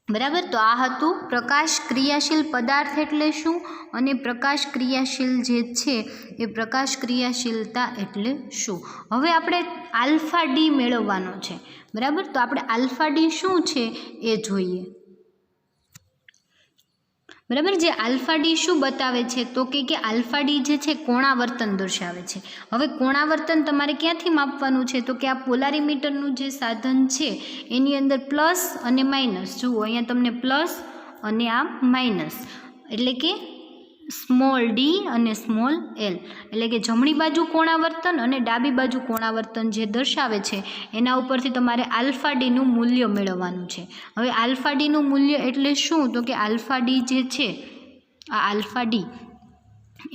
Speaker 1: બરાબર. તો આ હતું પ્રકાશ ક્રિયાશીલ પદાર્થ એટલે શું અને પ્રકાશ ક્રિયાશીલ જે છે એ પ્રકાશ ક્રિયાશીલતા એટલે શું. હવે આપણે આલ્ફા ડી મેળવવાનો છે. બરાબર. તો આપણે આલ્ફા ડી શું છે એ જોઈએ. બરાબર. જે આલ્ફા ડી શું બતાવે છે? તો કે આલ્ફા ડી જે છે કોણાવર્તન દર્શાવે છે. હવે કોણાવર્તન તમારે ક્યાંથી માપવાનું છે? તો કે આ પોલારીમીટરનું જે સાધન છે એની અંદર પ્લસ અને માઇનસ. જુઓ અહીંયા તમને પ્લસ અને આ માઇનસ એટલે કે સ્મોલ ડી અને સ્મોલ એલ એટલે કે જમણી બાજુ કોણાવર્તન અને ડાબી બાજુ કોણાવર્તન જે દર્શાવે છે એના ઉપરથી તમારે આલ્ફા ડીનું મૂલ્ય મેળવવાનું છે. હવે આલ્ફા ડીનું મૂલ્ય એટલે શું? તો કે આલ્ફા ડી જે છે આ આલ્ફા ડી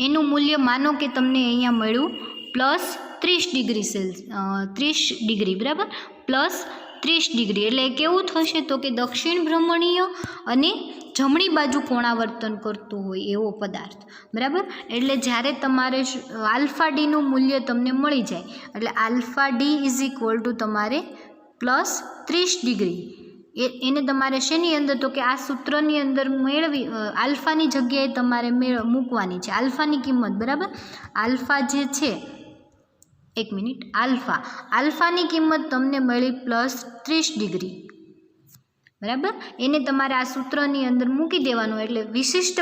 Speaker 1: એનું મૂલ્ય માનો કે તમને અહીંયા મળ્યું +30 ડિગ્રી. બરાબર. +30 એટલે કેવું થશે? તો કે દક્ષિણ ભ્રમણીય અને જમણી બાજુ કોણાવર્તન કરતું હોય એવો પદાર્થ. બરાબર. એટલે જ્યારે તમારે આલ્ફા ડીનું મૂલ્ય તમને મળી જાય એટલે આલ્ફા ડી = તમારે +30 એને તમારે શેની અંદર? તો કે આ સૂત્રની અંદર મેળવી આલ્ફાની જગ્યાએ તમારે મૂકવાની છે આલ્ફાની કિંમત. બરાબર. આલ્ફા જે છે આલ્ફાની કિંમત તમને મળી +30. બરાબર. એને તમારે આ સૂત્રની અંદર મૂકી દેવાનું એટલે વિશિષ્ટ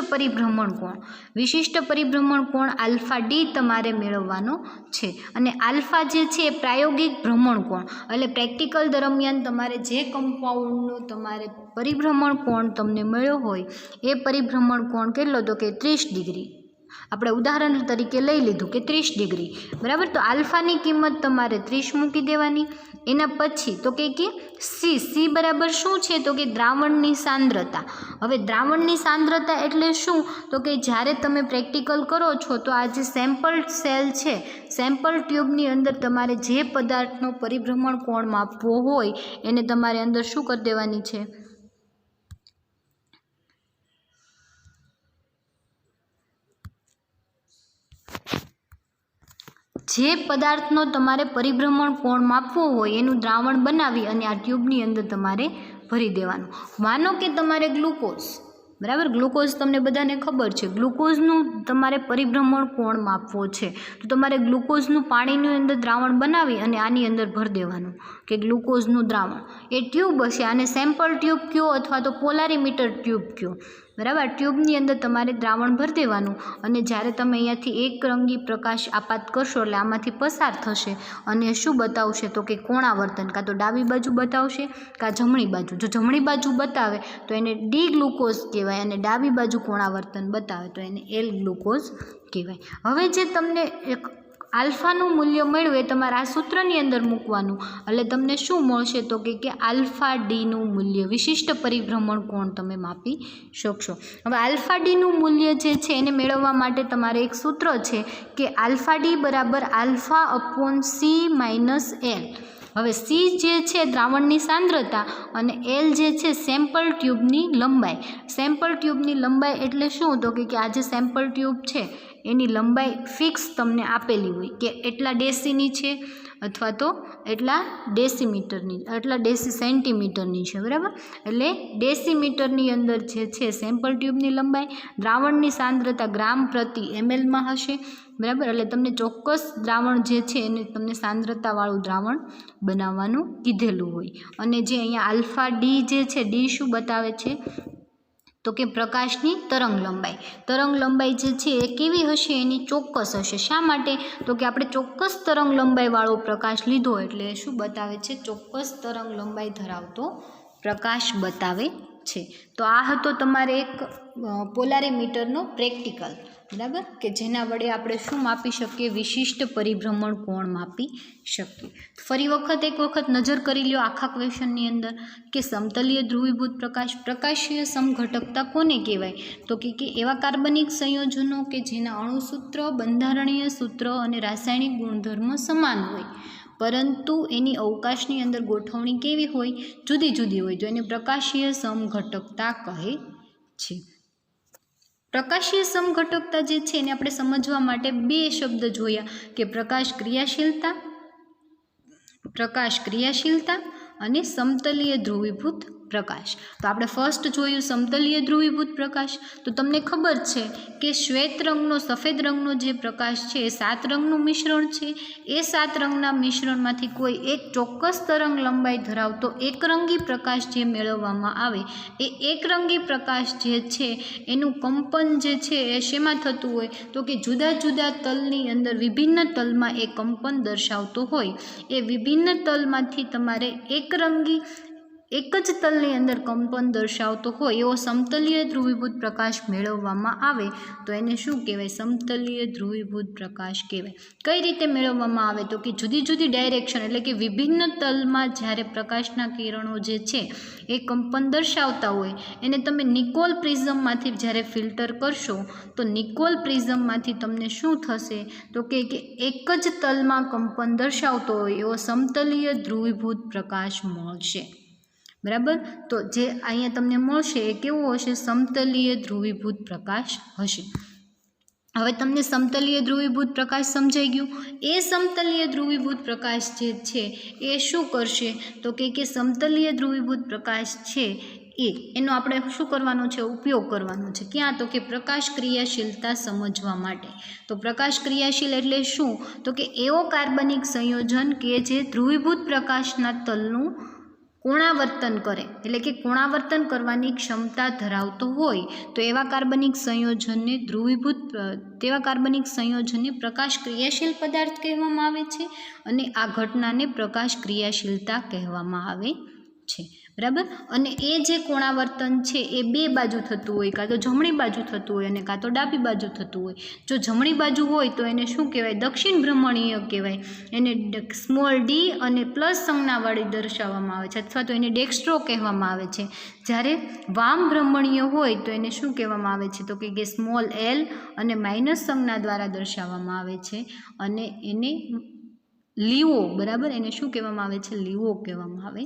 Speaker 1: પરિભ્રમણ કોણ આલ્ફા ડી તમારે મેળવવાનો છે. અને આલ્ફા જે છે એ પ્રાયોગિક ભ્રમણ કોણ એટલે પ્રેક્ટિકલ દરમિયાન તમારે જે કમ્પાઉન્ડનો તમારે પરિભ્રમણ કોણ તમને મળ્યો હોય એ પરિભ્રમણ કોણ કેટલો? તો કે 30 આપણે ઉદાહરણ તરીકે લઈ લીધું કે 30 બરાબર. તો આલ્ફાની કિંમત તમારે 30 મૂકી દેવાની. એના પછી તો કે સી બરાબર શું છે? તો કે દ્રાવણની સાંદ્રતા. હવે દ્રાવણની સાંદ્રતા એટલે શું? તો કે જ્યારે તમે પ્રેક્ટિકલ કરો છો તો આ જે સેમ્પલ સેલ છે સેમ્પલ ટ્યુબની અંદર તમારે જે પદાર્થનો પરિભ્રમણ કોણ માપવો હોય એને તમારે અંદર શું કરી દેવાની છે? જે પદાર્થનો તમારે પરિભ્રમણ કોણ માપવો હોય એનું દ્રાવણ બનાવી અને આ ટ્યુબની અંદર તમારે ભરી દેવાનું. માનો કે તમારે ગ્લુકોઝ. બરાબર. ગ્લુકોઝ તમને બધાને ખબર છે. ગ્લુકોઝનું તમારે પરિભ્રમણ કોણ માપવો છે તો તમારે ગ્લુકોઝનું પાણીની અંદર દ્રાવણ બનાવી અને આની અંદર ભરી દેવાનું કે ગ્લુકોઝનું દ્રાવણ. એ ટ્યુબ હશે. આને સેમ્પલ ટ્યુબ કયો અથવા તો પોલારીમીટર ટ્યુબ કયો. બરાબર. ટ્યુબની અંદર તમારે દ્રાવણ ભરી દેવાનું અને જ્યારે તમે અહીંયાથી એક રંગી પ્રકાશ આપાત કરશો એટલે આમાંથી પસાર થશે અને શું બતાવશે તો કે કોણાવર્તન, કાં તો ડાબી બાજુ બતાવશે કાં જમણી બાજુ. જો જમણી બાજુ બતાવે તો એને ડી ગ્લુકોઝ કહેવાય અને ડાબી બાજુ કોણાવર્તન બતાવે તો એને એલ ગ્લુકોઝ કહેવાય. હવે જે તમને એક આલ્ફાનું મૂલ્ય મળ્યું એ તમારે આ સૂત્રની અંદર મૂકવાનું એટલે તમને શું મળશે તો કે આલ્ફા ડીનું મૂલ્ય, વિશિષ્ટ પરિભ્રમણ કોણ તમે માપી શકશો. હવે આલ્ફા ડીનું મૂલ્ય જે છે એને મેળવવા માટે તમારે એક સૂત્ર છે કે આલ્ફા ડી બરાબર alpha upon C minus L. હવે સી જે છે દ્રાવણની સાંદ્રતા અને એલ જે છે સેમ્પલ ટ્યુબની લંબાઈ. સેમ્પલ ટ્યુબની લંબાઈ એટલે શું તો કે આ જે સેમ્પલ ટ્યુબ છે એની લંબાઈ ફિક્સ તમને આપેલી હોય કે એટલા ડેસીની છે અથવા તો એટલા ડેસીમીટરની, એટલા ડેસી સેન્ટીમીટરની છે, બરાબર. એટલે ડેસીમીટરની અંદર જે છે સેમ્પલ ટ્યુબની લંબાઈ, દ્રાવણની સાંદ્રતા ગ્રામ પ્રતિ એમએલમાં હશે, બરાબર. એટલે તમને ચોક્કસ દ્રાવણ જે છે એને તમને સાંદ્રતાવાળું દ્રાવણ બનાવવાનું કીધેલું હોય. અને જે અહીંયા આલ્ફા ડી જે છે, ડી શું બતાવે છે તો કે પ્રકાશની તરંગ લંબાઈ. તરંગ લંબાઈ જે છે એ કેવી હશે, એની ચોક્કસ હશે. શા માટે તો કે આપણે ચોક્કસ તરંગ લંબાઈવાળો પ્રકાશ લીધો એટલે શું બતાવે છે, ચોક્કસ તરંગ લંબાઈ ધરાવતો પ્રકાશ બતાવે છે. તો આ હતો તમારે એક પોલારીમીટરનો પ્રેક્ટિકલ, બરાબર, કે જેના વડે આપણે શું માપી શકીએ, વિશિષ્ટ પરિભ્રમણ કોણ માપી શકીએ. ફરી એક વખત નજર કરી લ્યો આખા ક્વેશ્ચનની અંદર કે સમતલીય ધ્રુવીભૂત પ્રકાશ, પ્રકાશીય સમઘટકતા કોને કહેવાય તો કે એવા કાર્બનિક સંયોજનો કે જેના અણુસૂત્ર, બંધારણીય સૂત્ર અને રાસાયણિક ગુણધર્મો સમાન હોય પરંતુ એની અવકાશની અંદર ગોઠવણી કેવી હોય, જુદી જુદી હોય, તો એને પ્રકાશીય સમઘટકતા કહે છે. પ્રકાશીય સમઘટકતા જે છે એને આપણે સમજવા માટે બે શબ્દ જોયા કે પ્રકાશ ક્રિયાશીલતા અને સમતલીય ધ્રુવીભૂત પ્રકાશ. તો આપણે ફર્સ્ટ જોયું સમતલીય ધ્રુવીભૂત પ્રકાશ. તો તમને ખબર છે કે શ્વેત રંગનો, સફેદ રંગનો જે પ્રકાશ છે એ 7 રંગનું મિશ્રણ છે. એ 7 રંગના મિશ્રણમાંથી કોઈ એક ચોક્કસ તરંગ લંબાઈ ધરાવતો એકરંગી પ્રકાશ જે મેળવવામાં આવે એ એકરંગી પ્રકાશ જે છે એનું કંપન જે છે એ શેમાં થતું હોય તો કે જુદા જુદા તલની અંદર વિભિન્ન તલમાં એ કંપન દર્શાવતો હોય. એ વિભિન્ન તલમાંથી તમારે એકરંગી એક જ તલની અંદર કંપન દર્શાવતો હોય એવો સમતલીય ધ્રુવીભૂત પ્રકાશ મેળવવામાં આવે તો એને શું કહેવાય, સમતલીય ધ્રુવીભૂત પ્રકાશ કહેવાય. કઈ રીતે મેળવવામાં આવે તો કે જુદી જુદી ડાયરેક્શન એટલે કે વિભિન્ન તલમાં જ્યારે પ્રકાશના કિરણો જે છે એ કંપન દર્શાવતા હોય એને તમે નિકોલ પ્રિઝમમાંથી જ્યારે ફિલ્ટર કરશો તો નિકોલ પ્રિઝમમાંથી તમને શું થશે તો કે એક જ તલમાં કંપન દર્શાવતો હોય એવો સમતલીય ધ્રુવીભૂત પ્રકાશ મળશે, બરાબર. તો જે અહીંયા તમને મળશે એ કેવો હશે, સમતલીય ધ્રુવીભૂત પ્રકાશ હશે. હવે તમને સમતલીય ધ્રુવીભૂત પ્રકાશ સમજાઈ ગયું. એ સમતલીય ધ્રુવીભૂત પ્રકાશ જે છે એ શું કરશે તો કે સમતલીય ધ્રુવીભૂત પ્રકાશ છે એનો આપણે શું કરવાનો છે, ઉપયોગ કરવાનો છે. ક્યાં તો કે પ્રકાશ ક્રિયાશીલતા સમજવા માટે. તો પ્રકાશ ક્રિયાશીલ એટલે શું તો કે એવો કાર્બનિક સંયોજન કે જે ધ્રુવીભૂત પ્રકાશના તલનું કોણાવર્તન કરે એટલે કે કોણાવર્તન કરવાની ક્ષમતા ધરાવતો હોય તો એવા કાર્બનિક સંયોજનને તેવા કાર્બનિક સંયોજનને પ્રકાશ ક્રિયાશીલ પદાર્થ કહેવામાં આવે છે અને આ ઘટનાને પ્રકાશ ક્રિયાશીલતા કહેવામાં આવે છે, બરાબર. અને એ જે કોણાવર્તન છે એ બે બાજુ થતું હોય, કાં તો જમણી બાજુ થતું હોય અને કાં તો ડાબી બાજુ થતું હોય. જો જમણી બાજુ હોય તો એને શું કહેવાય, દક્ષિણ ભ્રમણીય કહેવાય. એને સ્મોલ ડી અને પ્લસ સંજ્ઞાવાળી દર્શાવવામાં આવે છે અથવા તો એને ડેક્સ્ટ્રો કહેવામાં આવે છે. જ્યારે વામ ભ્રમણીય હોય તો એને શું કહેવામાં આવે છે તો કે સ્મોલ એલ અને માઇનસ સંજ્ઞા દ્વારા દર્શાવવામાં આવે છે અને એને લીવો, બરાબર, એને શું કહેવામાં આવે છે, લીવો કહેવામાં આવે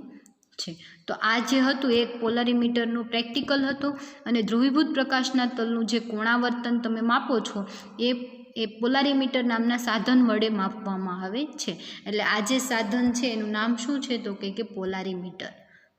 Speaker 1: છે. તો આ જે હતું એક પોલારીમીટરનું પ્રેક્ટિકલ હતું અને ધ્રુવીભૂત પ્રકાશના તલનું જે કોણાવર્તન તમે માપો છો એ પોલારીમીટર નામના સાધન વડે માપવામાં આવે છે. એટલે આ જે સાધન છે એનું નામ શું છે તો કે પોલારીમીટર,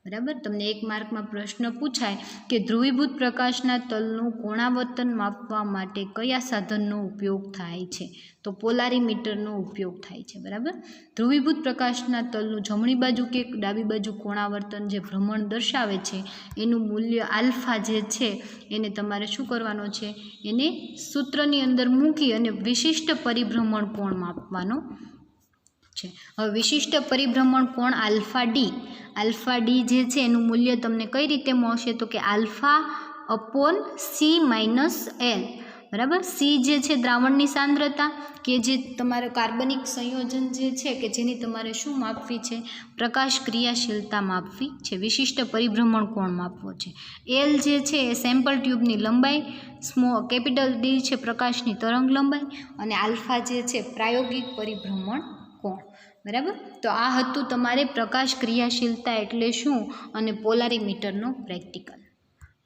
Speaker 1: બરાબર. તમને 1 માર્કમાં પ્રશ્ન પૂછાય કે ધ્રુવીભૂત પ્રકાશના તલનું કોણાવર્તન માપવા માટે કયા સાધનનો ઉપયોગ થાય છે, તો પોલારીમીટરનો ઉપયોગ થાય છે. બરાબર. ધ્રુવીભૂત પ્રકાશના તલનું જમણી બાજુ કે ડાબી બાજુ કોણાવર્તન જે ભ્રમણ દર્શાવે છે એનું મૂલ્ય આલ્ફા જે છે એને તમારે શું કરવાનો છે, એને સૂત્રની અંદર મૂકી અને વિશિષ્ટ પરિભ્રમણ કોણ માપવાનો છે. હવે વિશિષ્ટ પરિભ્રમણ કોણ આલ્ફા ડી જે છે એનું મૂલ્ય તમને કઈ રીતે મળશે, તો કે alpha upon C minus L. બરાબર. સી જે છે દ્રાવણની સાંદ્રતા કે જે તમારે કાર્બનિક સંયોજન જે છે કે જેની તમારે શું માપવી છે, પ્રકાશ ક્રિયાશીલતા માપવી છે, વિશિષ્ટ પરિભ્રમણ કોણ માપવો છે. એલ જે છે એ સેમ્પલ ટ્યુબની લંબાઈ, કેપિટલ ડી છે પ્રકાશની તરંગ લંબાઈ અને આલ્ફા જે છે પ્રાયોગિક પરિભ્રમણ કોણ. બરાબર. તો આ હતું તમારે પ્રકાશ ક્રિયાશીલતા એટલે શું અને પોલારીમીટરનો પ્રેક્ટિકલ.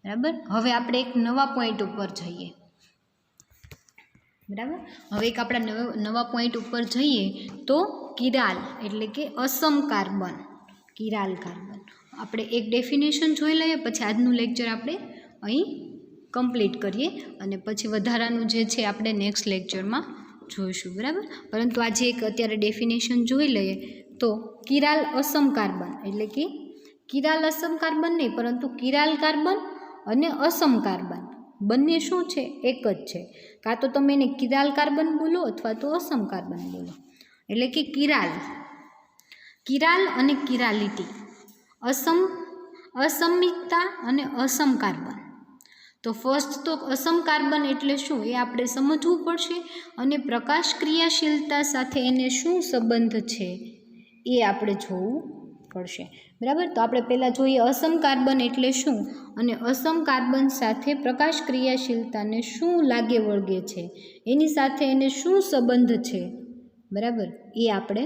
Speaker 1: બરાબર. હવે આપણે એક નવા પોઈન્ટ ઉપર જઈએ. બરાબર. હવે એક આપણા નવા પોઈન્ટ ઉપર જઈએ તો કિરાલ એટલે કે અસમ કાર્બન, કિરાલ કાર્બન. આપણે એક ડેફિનેશન જોઈ લઈએ, પછી આજનું લેક્ચર આપણે અહીં કમ્પ્લીટ કરીએ અને પછી વધારાનું જે છે આપણે નેક્સ્ટ લેક્ચરમાં જોઈશું. બરાબર. પરંતુ આજે એક અત્યારે ડેફિનેશન જોઈ લઈએ તો કિરાલ અસમ કાર્બન એટલે કે કિરાલ અસમ કાર્બન નહીં પરંતુ કિરાલ કાર્બન અને અસમ કાર્બન બંને શું છે, એક જ છે. કાં તો તમે એને કિરાલ કાર્બન બોલો અથવા તો અસમ કાર્બન બોલો. એટલે કે કિરાલ અને કિરાલિટી, અસમિતતા અને અસમ કાર્બન. તો ફર્સ્ટ તો અસમ કાર્બન એટલે શું એ આપણે સમજવું પડશે અને પ્રકાશ ક્રિયાશીલતા સાથે એને શું સંબંધ છે એ આપણે જોવું પડશે. બરાબર. તો આપણે પહેલાં જોઈએ અસમ કાર્બન એટલે શું અને અસમ કાર્બન સાથે પ્રકાશ ક્રિયાશીલતાને શું લાગે વળગે છે, એની સાથે એને શું સંબંધ છે. બરાબર. એ આપણે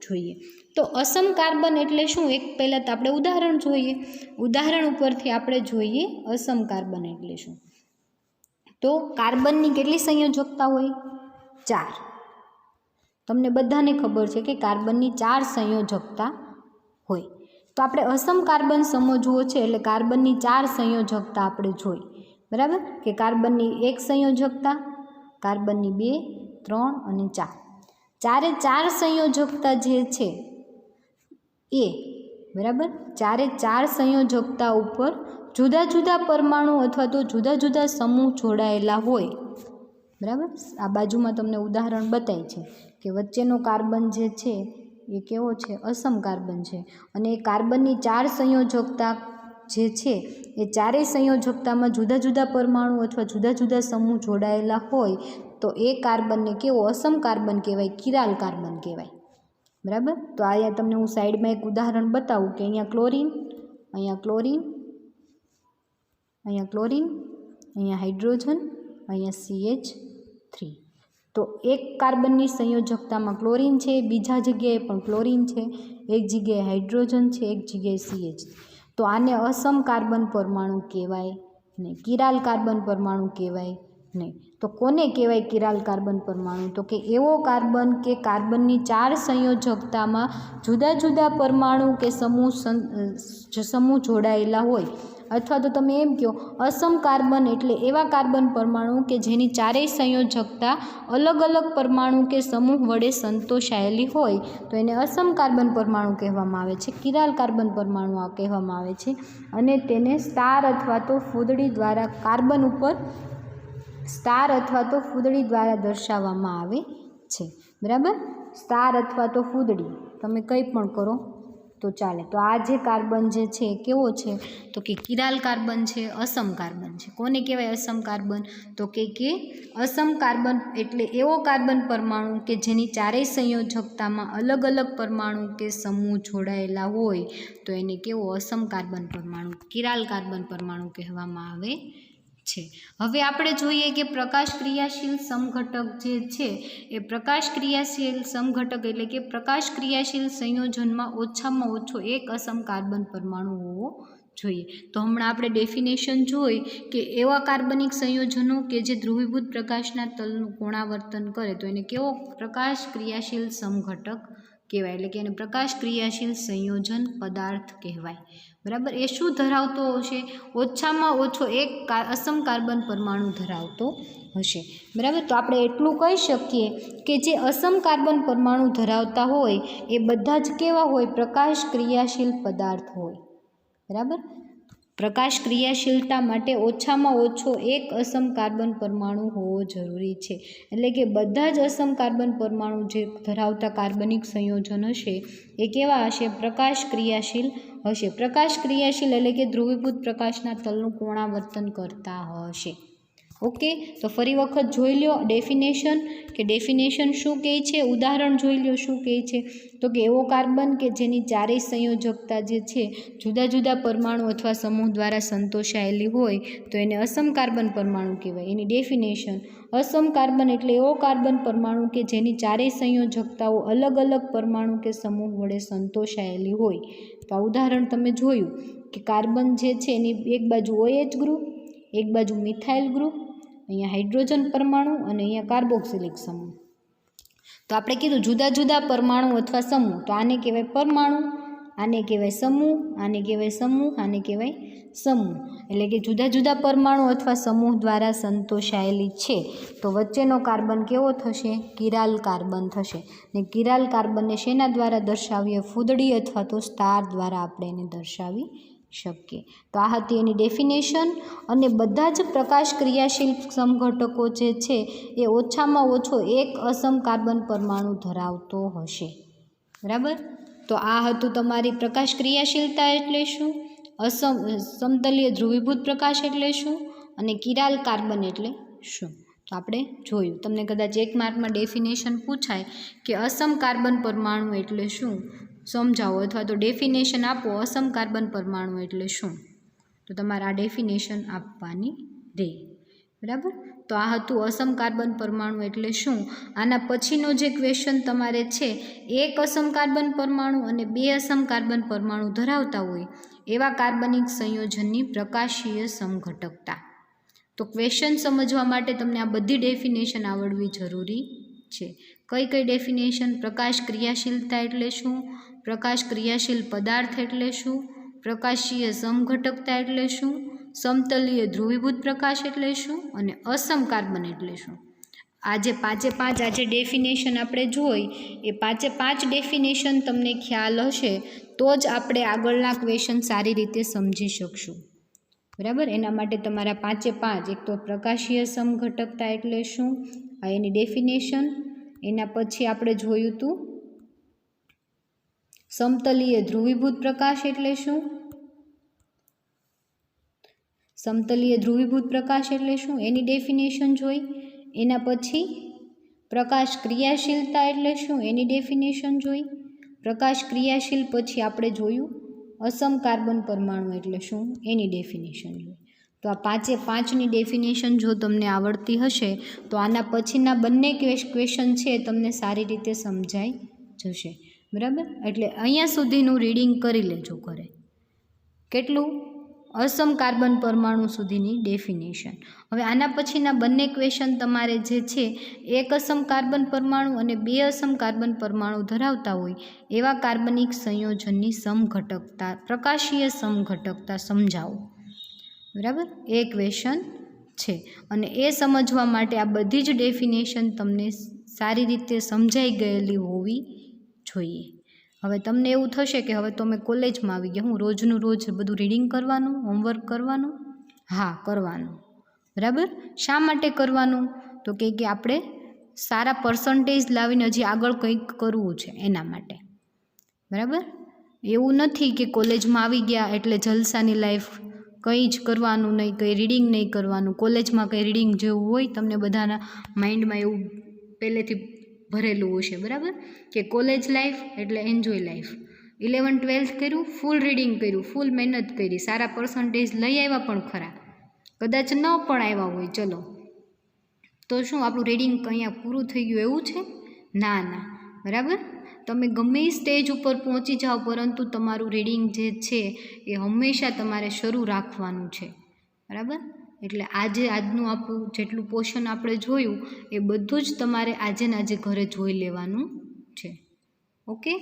Speaker 1: જોઈએ. તો અસમ કાર્બન એટલે શું, એક પહેલાં તો આપણે ઉદાહરણ જોઈએ. ઉદાહરણ ઉપરથી આપણે જોઈએ અસમ કાર્બન એટલે શું. તો કાર્બનની કેટલી સંયોજકતા હોય, 4. તમને બધાને ખબર છે કે કાર્બનની 4 સંયોજકતા હોય. તો આપણે અસમ કાર્બન સમજવો છે એટલે કાર્બનની 4 સંયોજકતા આપણે જોઈ. બરાબર. કે કાર્બનની 1 સંયોજકતા, કાર્બનની 2, 3 અને 4. 4 સંયોજકતા જે છે એ બરાબર 4 સંયોજકતા ઉપર જુદા જુદા પરમાણુ અથવા તો જુદા જુદા સમૂહ જોડાયેલા હોય. બરાબર. આ બાજુમાં તમને ઉદાહરણ બતાય છે કે વચ્ચેનો કાર્બન જે છે એ કેવો છે, અસમ કાર્બન છે. અને એ કાર્બનની 4 સંયોજકતા જે છે એ 4 સંયોજકતામાં જુદા જુદા પરમાણુ અથવા જુદા જુદા સમૂહ જોડાયેલા હોય તો એ કાર્બનને કેવો અસમ કાર્બન કહેવાય, કિરાલ કાર્બન કહેવાય. બરાબર. તો અહીંયા તમને હું સાઈડમાં એક ઉદાહરણ બતાવું કે અહીંયા ક્લોરીન, અહીંયા ક્લોરીન, અહીંયા ક્લોરીન, અહીંયા હાઇડ્રોજન, અહીંયા CH3. તો એક કાર્બનની સંયોજકતામાં ક્લોરીન છે, બીજા જગ્યાએ પણ ક્લોરીન છે, એક જગ્યાએ હાઇડ્રોજન છે, એક જગ્યાએ CH. તો આને અસમ કાર્બન પરમાણુ કહેવાય નહીં, કિરાલ કાર્બન પરમાણુ કહેવાય નહીં. તો કોને કહેવાય કિરાલ કાર્બન પરમાણુ, તો કે એવો કાર્બન કે કાર્બનની 4 સંયોજકતામાં જુદા જુદા પરમાણુ કે સમૂહ જોડાયેલા હોય. અથવા તો તમે એમ કહો અસમ કાર્બન એટલે એવા કાર્બન પરમાણુ કે જેની 4 સંયોજકતા અલગ અલગ પરમાણુ કે સમૂહ વડે સંતોષાયેલી હોય તો એને અસમ કાર્બન પરમાણુ કહેવામાં આવે છે, કિરાલ કાર્બન પરમાણુ કહેવામાં આવે છે. અને તેને સ્ટાર અથવા તો ફૂદડી દ્વારા કાર્બન ઉપર સ્ટાર અથવા તો ફૂદડી દ્વારા દર્શાવવામાં આવે છે. બરાબર. સ્ટાર અથવા તો ફૂદડી તમે કંઈ પણ કરો તો ચાલે. તો આ જે કાર્બન જે છે કેવો છે, તો કે કિરાલ કાર્બન છે, અસમ કાર્બન છે. કોને કહેવાય અસમ કાર્બન, તો કે અસમ કાર્બન એટલે એવો કાર્બન પરમાણુ કે જેની 4 સંયોજકતામાં અલગ અલગ પરમાણુ કે સમૂહ જોડાયેલા હોય તો એને કેવો અસમ કાર્બન પરમાણુ, કિરાલ કાર્બન પરમાણુ કહેવામાં આવે છે. હવે આપણે જોઈએ કે પ્રકાશ ક્રિયાશીલ સમઘટક જે છે એ પ્રકાશ ક્રિયાશીલ સમઘટક એટલે કે પ્રકાશ ક્રિયાશીલ સંયોજનમાં ઓછામાં ઓછો એક અસમ કાર્બન પરમાણુ હોવો જોઈએ. તો હમણાં આપણે ડેફિનેશન જોઈ કે એવા કાર્બનિક સંયોજનો કે જે ધ્રુવીભૂત પ્રકાશના તલનું કોણાવર્તન કરે તો એને કેવો પ્રકાશ ક્રિયાશીલ સમઘટક કહેવાય, એટલે કે એને પ્રકાશ ક્રિયાશીલ સંયોજન પદાર્થ કહેવાય. બરાબર, એ શું ધરાવતો હશે? ઓછામાં ઓછો એક અસમ કાર્બન પરમાણુ ધરાવતો હશે, બરાબર. તો આપણે એટલું કહી શકીએ કે જે અસમ કાર્બન પરમાણુ ધરાવતા હોય એ બધા જ કેવા હોય? પ્રકાશ ક્રિયાશીલ પદાર્થ હોય, બરાબર. પ્રકાશ ક્રિયાશીલતા માટે ઓછામાં ઓછો એક અસમ કાર્બન પરમાણુ હોવો જરૂરી છે. એટલે કે બધા જ અસમ કાર્બન પરમાણુ જે ધરાવતા કાર્બનિક સંયોજન હશે એ કેવા હશે? પ્રકાશ ક્રિયાશીલ હશે. પ્રકાશ ક્રિયાશીલ એટલે કે ધ્રુવીભૂત પ્રકાશના તલનું પુનરાવર્તન કરતા હશે. ઓકે, તો ફરી વખત જોઈ લો ડેફિનેશન, કે ડેફિનેશન શું કહે છે? ઉદાહરણ જોઈ લો શું કહે છે. તો કે એવો કાર્બન કે જેની ચારેય સંયોજકતા જે છે જુદા જુદા પરમાણુ અથવા સમૂહ દ્વારા સંતોષાયેલી હોય તો એને અસમ કાર્બન પરમાણુ કહેવાય. એની ડેફિનેશન: અસમ કાર્બન એટલે એવો કાર્બન પરમાણુ કે જેની ચારેય સંયોજકતાઓ અલગ અલગ પરમાણુ કે સમૂહ વડે સંતોષાયેલી હોય. તો આ ઉદાહરણ તમે જોયું કે કાર્બન જે છે એની એક બાજુ OH ગ્રુપ, એક બાજુ મિથાઇલ ગ્રુપ, અહીંયા હાઇડ્રોજન પરમાણુ અને અહીંયા કાર્બોક્સિલિક સમૂહ. તો આપણે કીધું જુદા જુદા પરમાણુ અથવા સમૂહ, તો આને કહેવાય પરમાણુ, આને કહેવાય સમૂહ, આને કહેવાય સમૂહ, આને કહેવાય સમૂહ. એટલે કે જુદા જુદા પરમાણુ અથવા સમૂહ દ્વારા સંતોષાયેલી છે તો વચ્ચેનો કાર્બન કેવો થશે? કિરાલ કાર્બન થશે. ને કિરાલ કાર્બનને શેના દ્વારા દર્શાવીએ? ફૂદડી અથવા તો સ્ટાર દ્વારા આપણે એને દર્શાવી શકીએ. તો આ હતી એની ડેફિનેશન. અને બધા જ પ્રકાશ ક્રિયાશીલ સમઘટકો જે છે એ ઓછામાં ઓછો એક અસમ કાર્બન પરમાણુ ધરાવતો હશે, બરાબર. તો આ હતું તમારી પ્રકાશ ક્રિયાશીલતા એટલે શું, સમતલીય ધ્રુવીભૂત પ્રકાશ એટલે શું, અને કિરાલ કાર્બન એટલે શું. તો આપણે જોયું. તમને કદાચ એક માર્કમાં ડેફિનેશન પૂછાય કે અસમ કાર્બન પરમાણુ એટલે શું, સમજાવો, અથવા તો ડેફિનેશન આપો અસમ કાર્બન પરમાણુ એટલે શું, તો તમારે આ ડેફિનેશન આપવાની રહે, બરાબર. તો આ હતું અસમ કાર્બન પરમાણુ એટલે શું. આના પછીનો જે ક્વેશ્ચન તમારે છે, એક અસમ કાર્બન પરમાણુ અને બે અસમ કાર્બન પરમાણુ ધરાવતા હોય એવા કાર્બનિક સંયોજનની પ્રકાશીય સમઘટકતા. તો ક્વેશ્ચન સમજવા માટે તમને આ બધી ડેફિનેશન આવડવી જરૂરી છે. કઈ કઈ ડેફિનેશન? પ્રકાશ ક્રિયાશીલતા એટલે શું, પ્રકાશ ક્રિયાશીલ પદાર્થ એટલે શું, પ્રકાશીય સમઘટકતા એટલે શું, સમતલીય ધ્રુવીભૂત પ્રકાશ એટલે શું, અને અસમ કાર્બન એટલે શું. આજે પાંચે ડેફિનેશન આપણે જોઈ એ પાંચ ડેફિનેશન તમને ખ્યાલ હશે તો જ આપણે આગળના ક્વેશ્ચન સારી રીતે સમજી શકશું, બરાબર. એના માટે તમારા પાંચે પાંચ, એક તો પ્રકાશીય સમઘટકતા એટલે શું, આ એની ડેફિનેશન. એના પછી આપણે જોયું હતું સમતલીય ધ્રુવીભૂત પ્રકાશ એટલે શું, સમતલીય ધ્રુવીભૂત પ્રકાશ એટલે શું એની ડેફિનેશન જોઈ. એના પછી પ્રકાશ ક્રિયાશીલતા એટલે શું એની ડેફિનેશન જોઈ. પ્રકાશ ક્રિયાશીલ પછી આપણે જોયું અસમ કાર્બન પરમાણુ એટલે શું એની ડેફિનેશન જોઈ. તો આ પાંચે પાંચની ડેફિનેશન જો તમને આવડતી હશે તો આના પછીના બંને ક્વેશ્ચન છે તમને સારી રીતે સમજાઈ જશે, બરાબર. એટલે અહીંયા સુધીનું રીડિંગ કરી લેજો ઘરે. કેટલું? અસમ કાર્બન પરમાણુ સુધીની ડેફિનેશન. હવે આના પછીના બંને ક્વેશ્ચન તમારે જે છે એક અસમ કાર્બન પરમાણુ અને બે અસમ કાર્બન પરમાણુ ધરાવતા હોય એવા કાર્બનિક સંયોજનની સમઘટકતા, પ્રકાશીય સમઘટકતા સમજાવો, બરાબર. એ ક્વેશ્ચન છે અને એ સમજવા માટે આ બધી જ ડેફિનેશન તમને સારી રીતે સમજાઈ ગયેલી હોવી જોઈએ. હવે તમને એવું થશે કે હવે તો અમે કોલેજમાં આવી ગયા, હું રોજનું રોજ બધું રીડિંગ કરવાનું, હોમવર્ક કરવાનું? હા, કરવાનું, બરાબર. શા માટે કરવાનું? તો કે આપણે સારા પર્સન્ટેજ લાવીને હજી આગળ કંઈક કરવું છે એના માટે, બરાબર. એવું નથી કે કોલેજમાં આવી ગયા એટલે જલસાની લાઈફ, કંઈ જ કરવાનું નહીં, કંઈ રીડિંગ નહીં કરવાનું. કોલેજમાં કંઈ રીડિંગ જેવું હોય તમને બધાના માઇન્ડમાં એવું પહેલેથી ભરેલું હશે, બરાબર, કે કોલેજ લાઈફ એટલે એન્જોય લાઈફ. 11-12 કર્યું, ફૂલ રીડિંગ કર્યું, ફૂલ મહેનત કરી, સારા પર્સન્ટેજ લઈ આવ્યા પણ ખરા, કદાચ ન પણ આવ્યા હોય, ચલો તો શું આપણું રીડિંગ અહીંયા પૂરું થઈ ગયું એવું છે? ના ના, બરાબર. તમે ગમે સ્ટેજ ઉપર પહોંચી જાઓ પરંતુ તમારું રીડિંગ જે છે એ હંમેશા તમારે શરૂ રાખવાનું છે, બરાબર. એટલે આજનું આપણું જેટલું પોર્શન આપણે જોયું એ બધું જ તમારે આજે ઘરે જોઈ લેવાનું છે. ઓકે.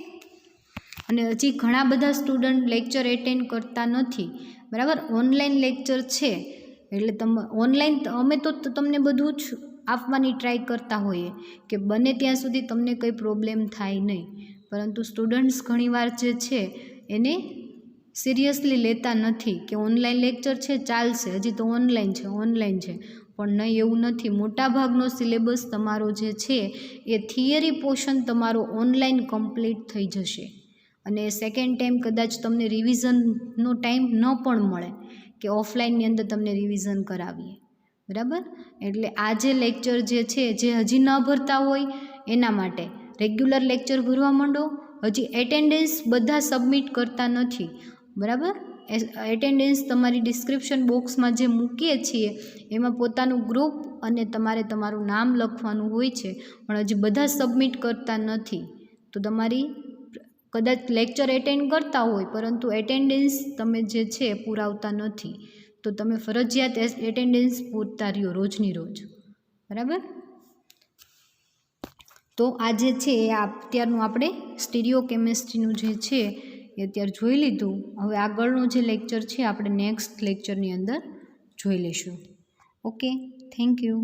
Speaker 1: અને હજી ઘણા બધા સ્ટુડન્ટ લેક્ચર એટેન્ડ કરતા નથી, બરાબર. ઓનલાઈન લેક્ચર છે એટલે ઓનલાઈન અમે તો તમને બધું જ આપવાની ટ્રાય કરતા હોઈએ કે બને ત્યાં સુધી તમને કંઈ પ્રોબ્લેમ થાય નહીં, પરંતુ સ્ટુડન્ટ્સ ઘણીવાર જે છે એને સિરિયસલી લેતા નથી કે ઓનલાઈન લેક્ચર છે ચાલશે, હજી તો ઓનલાઈન છે, પણ નહીં, એવું નથી. મોટાભાગનો સિલેબસ તમારો જે છે એ થિયરી પોર્શન તમારો ઓનલાઈન કમ્પ્લીટ થઈ જશે અને સેકન્ડ ટાઈમ કદાચ તમને રિવિઝનનો ટાઈમ ન પણ મળે કે ઓફલાઈનની અંદર તમને રિવિઝન કરાવીએ, બરાબર. એટલે આ જે લેક્ચર જે છે જે હજી ન ભરતા હોય એના માટે રેગ્યુલર લેક્ચર ભરવા માંડો. હજી એટેન્ડન્સ બધા સબમિટ કરતા નથી, બરાબર. એટેન્ડન્સ તમારી ડિસ્ક્રિપ્શન બોક્સમાં જે મૂકીએ છીએ એમાં પોતાનું ગ્રુપ અને તમારે તમારું નામ લખવાનું હોય છે, પણ હજી બધા સબમિટ કરતા નથી. તો તમારી કદાચ લેક્ચર એટેન્ડ કરતા હોય પરંતુ એટેન્ડન્સ તમે જે છે પુરાવતા નથી, તો તમે ફરજિયાત એટેન્ડન્સ પૂરતા રહ્યો રોજની રોજ, બરાબર. તો આ જે છે એ અત્યારનું આપણે સ્ટીરિયો કેમિસ્ટ્રીનું જે છે એ અત્યારે જોઈ લીધું. હવે આગળનો જે લેક્ચર છે આપણે નેક્સ્ટ લેક્ચરની અંદર જોઈ લઈશું. Okay, thank you.